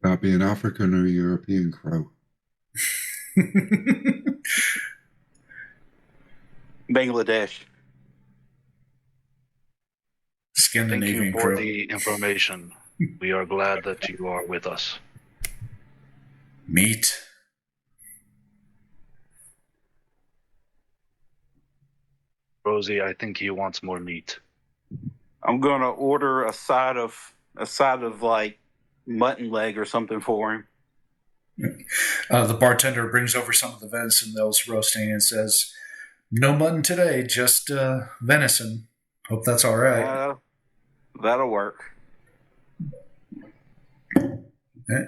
That be an African or European crow? Bangladesh. Thank Scandinavian you for crow. the information. We are glad that you are with us. Meat. Rosie, I think he wants more meat. I'm gonna order a side of like mutton leg or something for him. The bartender brings over some of the venison that was roasting and says, "No mutton today, just venison. Hope that's all right." That'll work.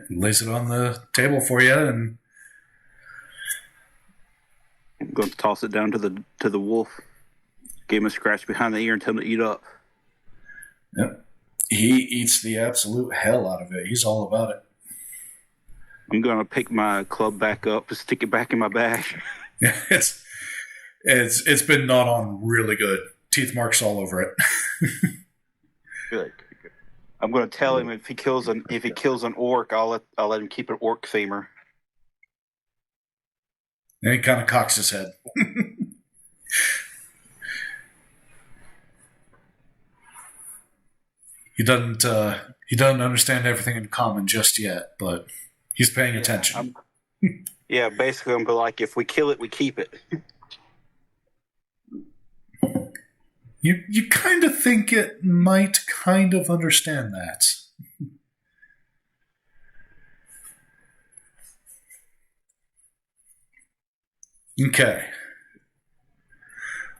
Lays it on the table for you, and I'm going to toss it down to the wolf. Give him a scratch behind the ear and tell him to eat up. yep. He eats the absolute hell out of it. He's all about it. I'm going to pick my club back up and stick it back in my bag. Yeah, it's been gnawed on really good. Teeth marks all over it. Good. I'm going to tell him if he kills an orc, I'll let him keep an orc femur. And he kind of cocks his head. He doesn't understand everything in common just yet, but he's paying attention. Basically, I'm like, if we kill it, we keep it. You kind of think it might kind of understand that. Okay.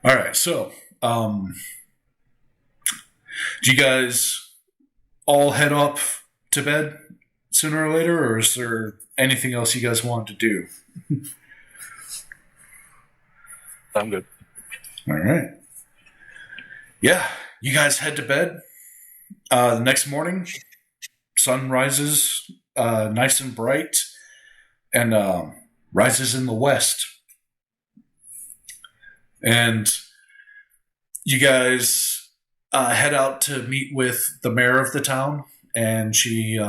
All right, so do you guys all head up to bed sooner or later, or is there anything else you guys want to do? I'm good. All right. Yeah, you guys head to bed. The next morning, sun rises nice and bright and rises in the west. And you guys head out to meet with the mayor of the town, and she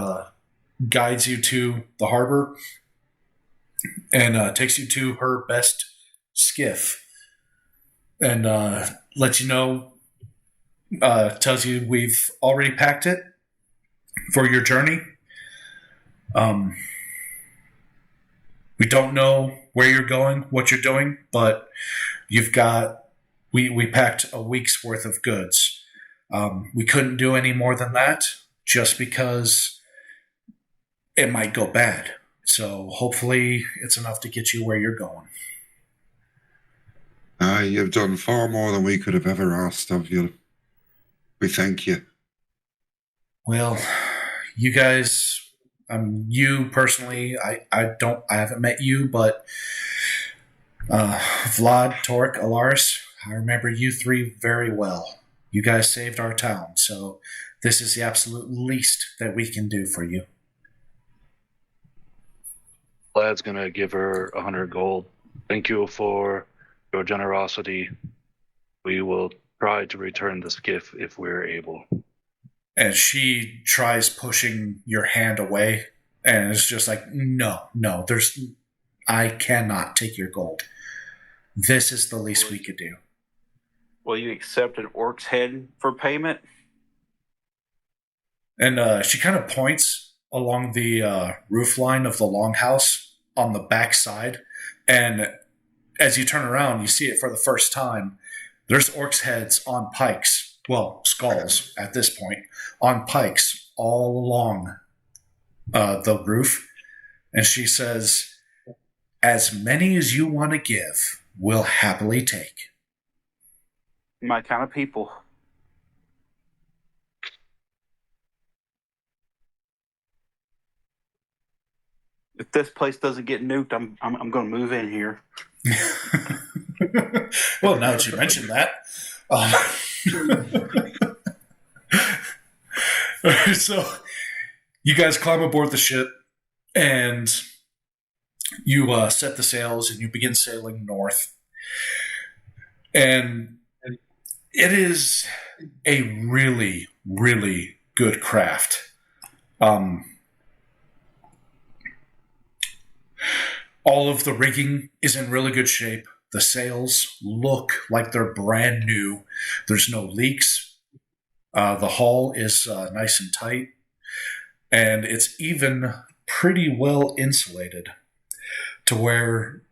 guides you to the harbor and takes you to her best skiff and lets you know, tells you we've already packed it for your journey. We don't know where you're going, what you're doing, but you've got, we packed a week's worth of goods. We couldn't do any more than that just because it might go bad. So hopefully it's enough to get you where you're going. You've done far more than we could have ever asked of you. We thank you. Well, you guys, you personally, I haven't met you, but Vlad, Torek, Alaris, I remember you three very well. You guys saved our town, so this is the absolute least that we can do for you. Vlad's gonna give her 100 gold. Thank you for your generosity. We will try to return the skiff if we're able. And she tries pushing your hand away, and it's just like, no, I cannot take your gold. This is the least we could do. Will you accept an orc's head for payment? And she kind of points along the roof line of the longhouse on the back side, and as you turn around, you see it for the first time. There's orcs' heads on pikes. Well, skulls at this point, on pikes all along the roof. And she says, as many as you want to give, we'll happily take. My kind of people. If this place doesn't get nuked, I'm going to move in here. Well, now that you mentioned that. So you guys climb aboard the ship and you set the sails and you begin sailing north. And it is a really, really good craft. All of the rigging is in really good shape. The sails look like they're brand new. There's no leaks. The hull is nice and tight. And it's even pretty well insulated to where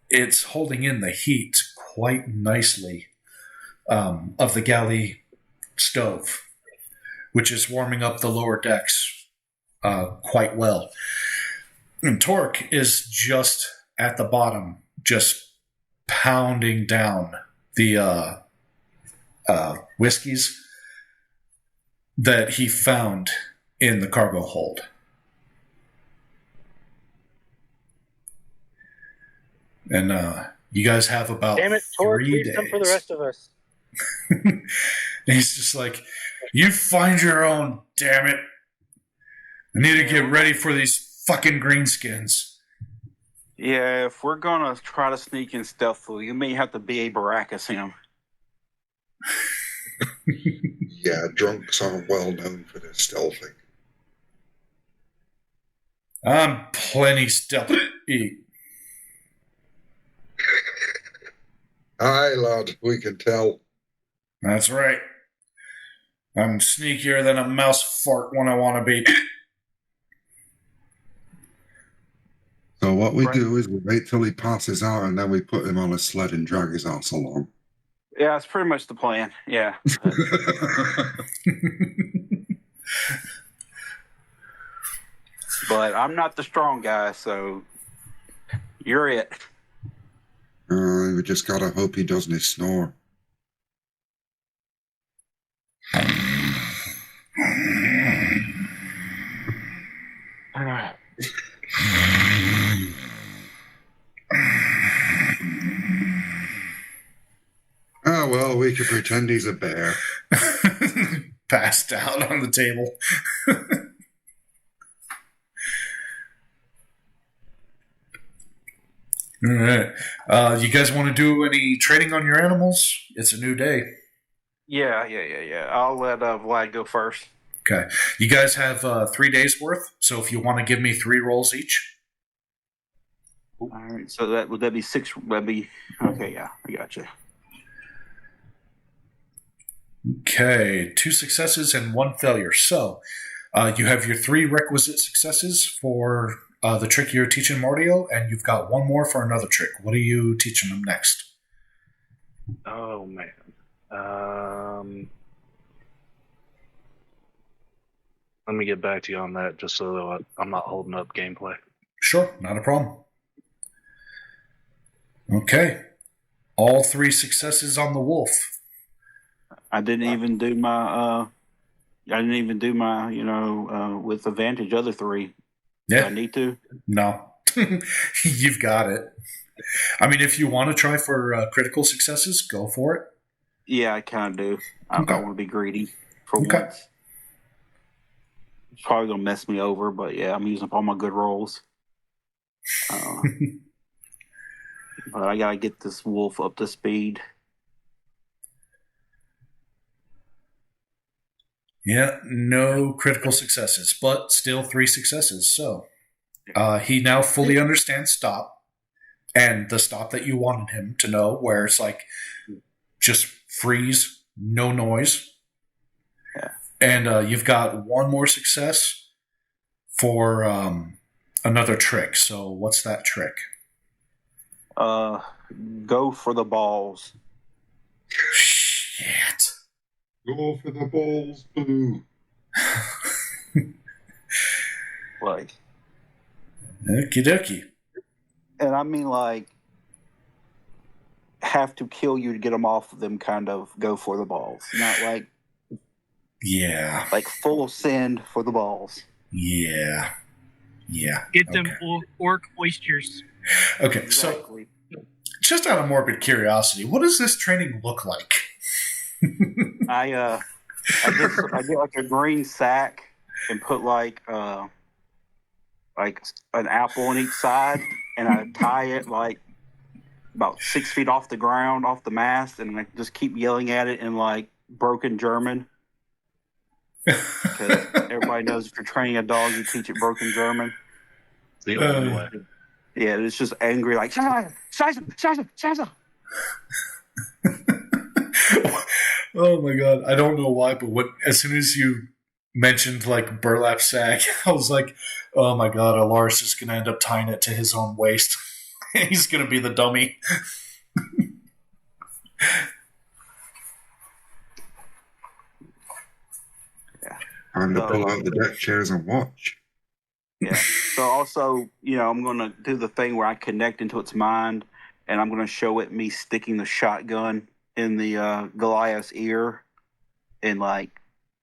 it's holding in the heat quite nicely of the galley stove, which is warming up the lower decks quite well. And Torque is just at the bottom, just pounding down the whiskeys that he found in the cargo hold. And you guys have about Damn it, Torque, 3 leave days. some for the rest of us. And he's just like, you find your own, damn it. I need to get ready for these fucking greenskins. Yeah, if we're gonna try to sneak in stealthily, you may have to be a Baracus him. Yeah, drunks aren't well known for their stealthing. I'm plenty stealthy. Aye, lad, we can tell. That's right. I'm sneakier than a mouse fart when I want to be. So what we Right. do is we wait till he passes out and then we put him on a sled and drag his ass along. Yeah, it's pretty much the plan. Yeah. But I'm not the strong guy, so you're it. We just gotta hope he doesn't snore. Oh, well, we could pretend he's a bear. Passed out on the table. All right. You guys want to do any training on your animals? It's a new day. Yeah. I'll let Vlad go first. Okay. You guys have 3 days worth, so if you want to give me 3 rolls each. All right. So would that be 6? That'd be okay. Yeah, I got you. Okay. 2 successes and 1 failure. So you have your 3 requisite successes for the trick you're teaching Mordio, and you've got 1 more for another trick. What are you teaching them next? Oh man. Let me get back to you on that, just so I'm not holding up gameplay. Sure, not a problem. Okay. All 3 successes on the wolf. I didn't even do my. With advantage other 3. Do Yeah. I need to? No. You've got it. I mean, if you want to try for critical successes, go for it. Yeah, I kind of do. I Okay. want to be greedy for Okay. once. It's probably gonna mess me over, but yeah, I'm using up all my good rolls. But I gotta get this wolf up to speed. Yeah, no critical successes, but still 3 successes. So he now fully understands stop, and the stop that you wanted him to know, where it's like just freeze, no noise. Yeah. And you've got 1 more success for another trick. So what's that trick? Go for the balls. Shit. Go for the balls, boo. Like, Okie dokie. and I mean like, have to kill you to get them off of them. Kind of go for the balls, not like Yeah. full send for the balls. Yeah. Get them Okay. orc oysters. Okay, so Exactly. just out of morbid curiosity, what does this training look like? I get like a green sack and put like an apple on each side, and I tie it like about 6 feet off the ground, off the mast, and I just keep yelling at it in like broken German. Because everybody knows if you're training a dog, you teach it broken German. The only way. Yeah, it's just angry, like Scheiße. Oh my god, I don't know why, but as soon as you mentioned like burlap sack, I was like, oh my god, Alaris is gonna end up tying it to his own waist. He's gonna be the dummy. Time to pull out the deck chairs and watch. Yeah. So also, I'm going to do the thing where I connect into its mind, and I'm going to show it me sticking the shotgun in the Goliath's ear and like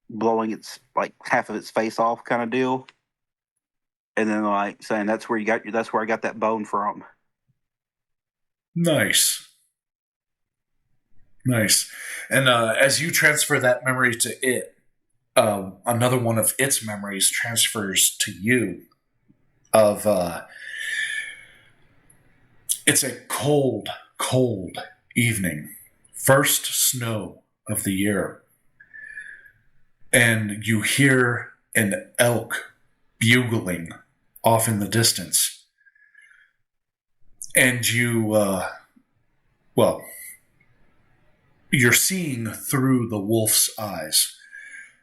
blowing its like half of its face off, kind of deal. And then like saying that's where I got that bone from. Nice. And as you transfer that memory to it, another one of its memories transfers to you. It's a cold evening, first snow of the year, and you hear an elk bugling off in the distance, and you're seeing through the wolf's eyes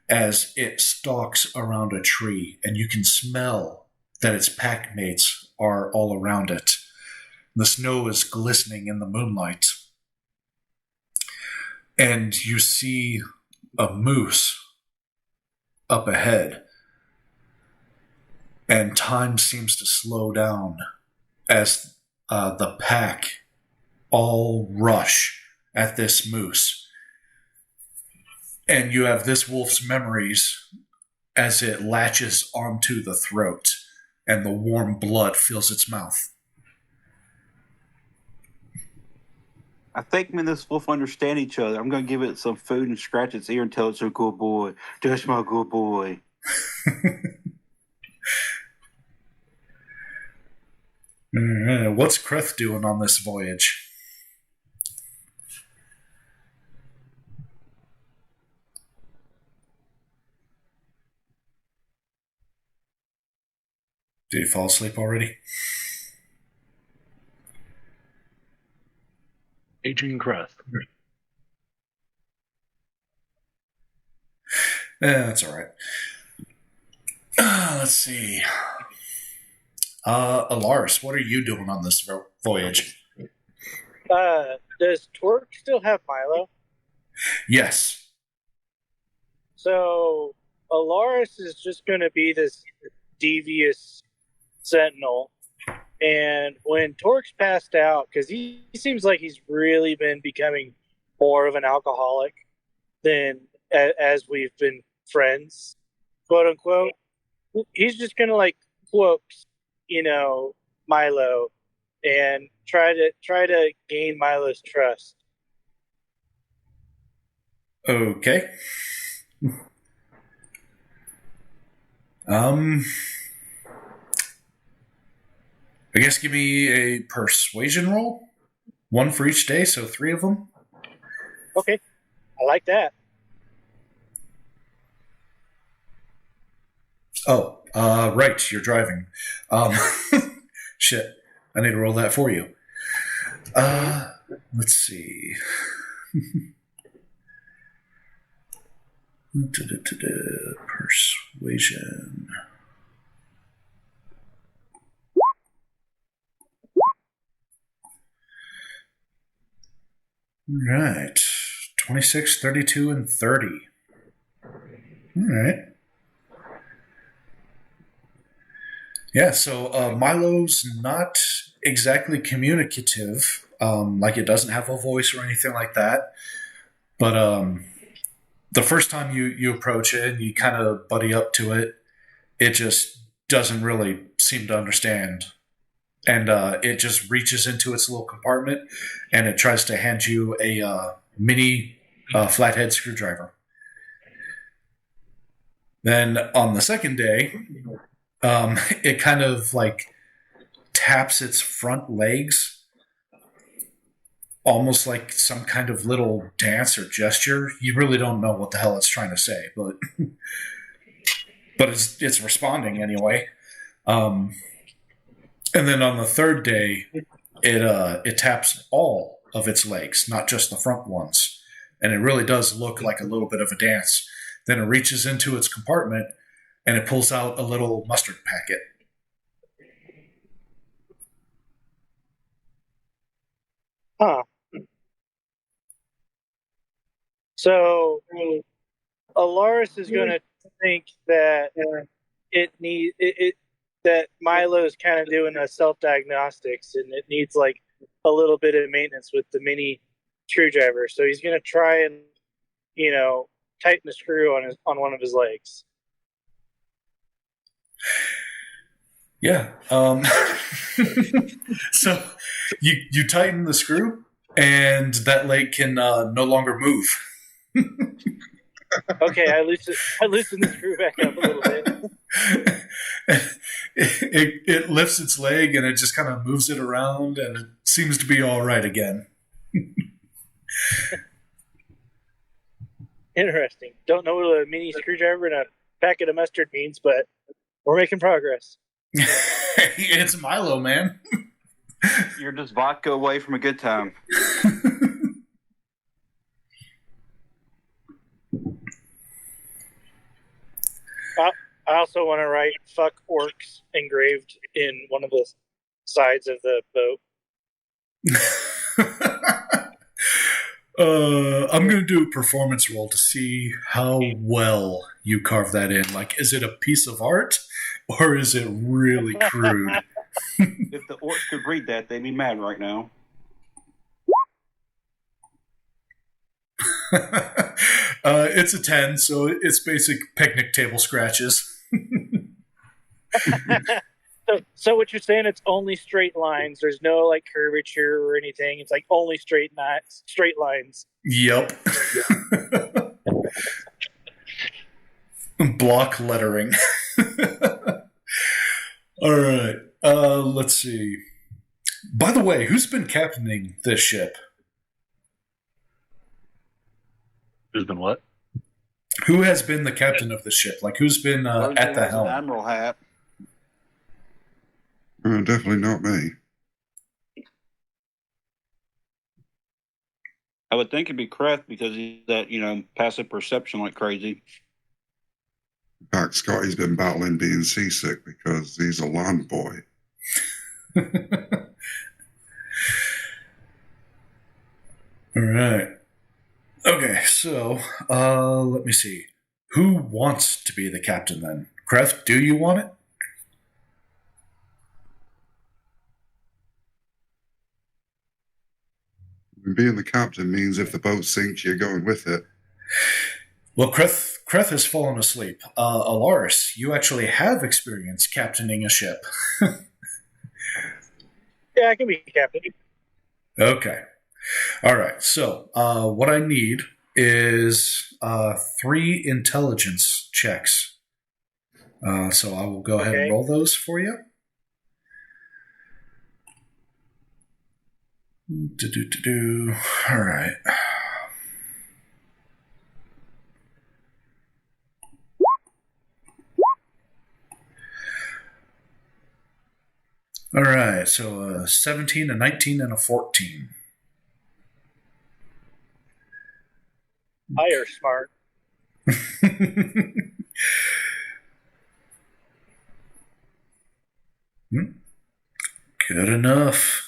as it stalks around a tree, and you can smell that its pack mates are all around it. The snow is glistening in the moonlight, and you see a moose up ahead, and time seems to slow down as the pack all rush at this moose. And you have this wolf's memories as it latches onto the throat, and the warm blood fills its mouth. I think me and this wolf understand each other. I'm going to give it some food and scratch its ear and tell it's a good boy. That's my good boy. What's Crith doing on this voyage? Did he fall asleep already? Aging Crest. That's all right. Let's see. Alaris, what are you doing on this voyage? Does Torque still have Milo? Yes. So Alaris is just going to be this devious sentinel. And when Torque's passed out, because he seems like he's really been becoming more of an alcoholic than as we've been friends, quote unquote, he's just going to like quote, Milo and try to gain Milo's trust. Okay. I guess give me a persuasion roll. One for each day, so 3 of them. Okay. I like that. Oh, right, you're driving. Shit, I need to roll that for you. Let's see. Persuasion. All right. 26, 32, and 30. All right. Yeah, so Milo's not exactly communicative. Like, it doesn't have a voice or anything like that. But the first time you approach it and you kind of buddy up to it, it just doesn't really seem to understand. And it just reaches into its little compartment and it tries to hand you a mini flathead screwdriver. Then on the second day, it kind of like taps its front legs, almost like some kind of little dance or gesture. You really don't know what the hell it's trying to say, but it's responding anyway. And then on the third day, it taps all of its legs, not just the front ones. And it really does look like a little bit of a dance. Then it reaches into its compartment and it pulls out a little mustard packet. Huh. So Alaris is going to think that that Milo's kind of doing a self-diagnostics, and it needs like a little bit of maintenance with the mini screwdriver. So he's gonna try and, tighten the screw on one of his legs. Yeah. So you tighten the screw, and that leg can no longer move. Okay, I loosen the screw back up a little bit. It lifts its leg, and it just kind of moves it around, and it seems to be all right again. Interesting. Don't know what a mini screwdriver and a packet of mustard means, but we're making progress. It's Milo, man. You're just vodka away from a good time. I also want to write "fuck orcs" engraved in one of the sides of the boat. I'm going to do a performance roll to see how well you carve that in. Like, is it a piece of art, or is it really crude? If the orcs could read that, they'd be mad right now. It's a 10, so it's basic picnic table scratches. So what you're saying? It's only straight lines. There's no like curvature or anything. It's like only straight lines. Yep. Block lettering. All right. Let's see. By the way, who's been captaining this ship? Who's been what? Who has been the captain of the ship? Like, who's been at the helm? Admiral hat. Definitely not me. I would think it'd be Creth because he's that, passive perception like crazy. In fact, Scotty's been battling being seasick because he's a land boy. All right. Okay, so let me see. Who wants to be the captain then? Creth, do you want it? Being the captain means if the boat sinks, you're going with it. Well, Creth has fallen asleep. Alaris, you actually have experience captaining a ship. Yeah, I can be captain. Okay. All right. So what I need is 3 intelligence checks. So I will go ahead and roll those for you. All right. All right, so a 17, a 19, and a 14. Higher smart. Good enough.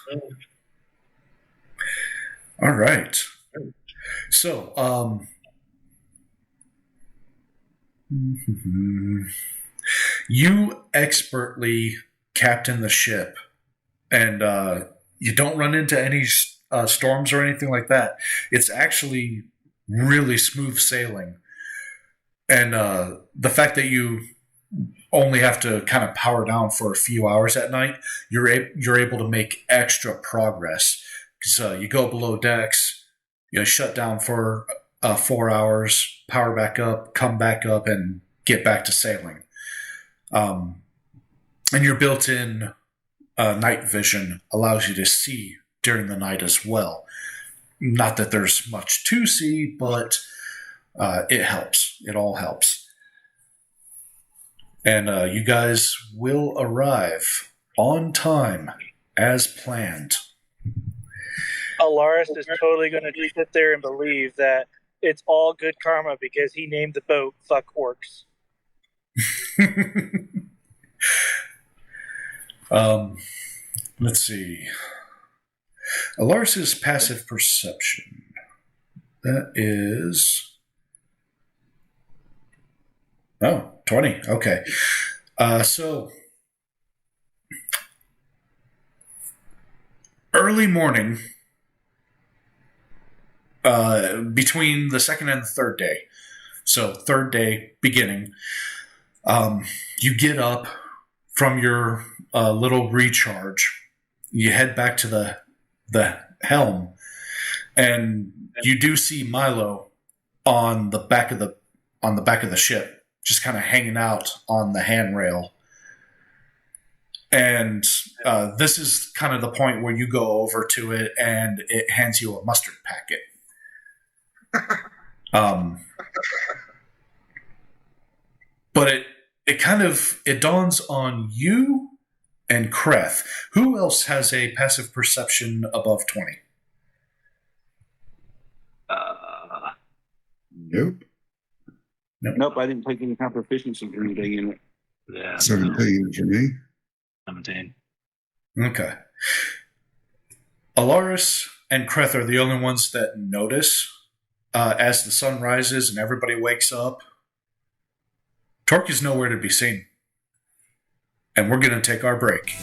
All right. So, you expertly captain the ship, and you don't run into any storms or anything like that. It's actually really smooth sailing. And the fact that you only have to kind of power down for a few hours at night, you're able to make extra progress. Because you go below decks, you shut down for 4 hours, power back up, come back up, and get back to sailing. And your built-in night vision allows you to see during the night as well. Not that there's much to see, but it helps. It all helps. And you guys will arrive on time as planned. Alaris is totally going to sit there and believe that it's all good karma because he named the boat "Fuck Orcs." Let's see. Alaris's passive perception. That is... 20. Okay. So early morning, between the second and the third day. So third day beginning, you get up from your little recharge. You head back to the helm, and you do see Milo on the back of the ship, just kind of hanging out on the handrail. And this is kind of the point where you go over to it, and it hands you a mustard packet. But it dawns on you and Kreth. Who else has a passive perception above 20? Nope. Nope, I didn't take any kind of proficiency or anything in it. Yeah. 17 for me. 17. Okay. Alaris and Kreth are the only ones that notice as the sun rises and everybody wakes up. Torque is nowhere to be seen. And we're going to take our break.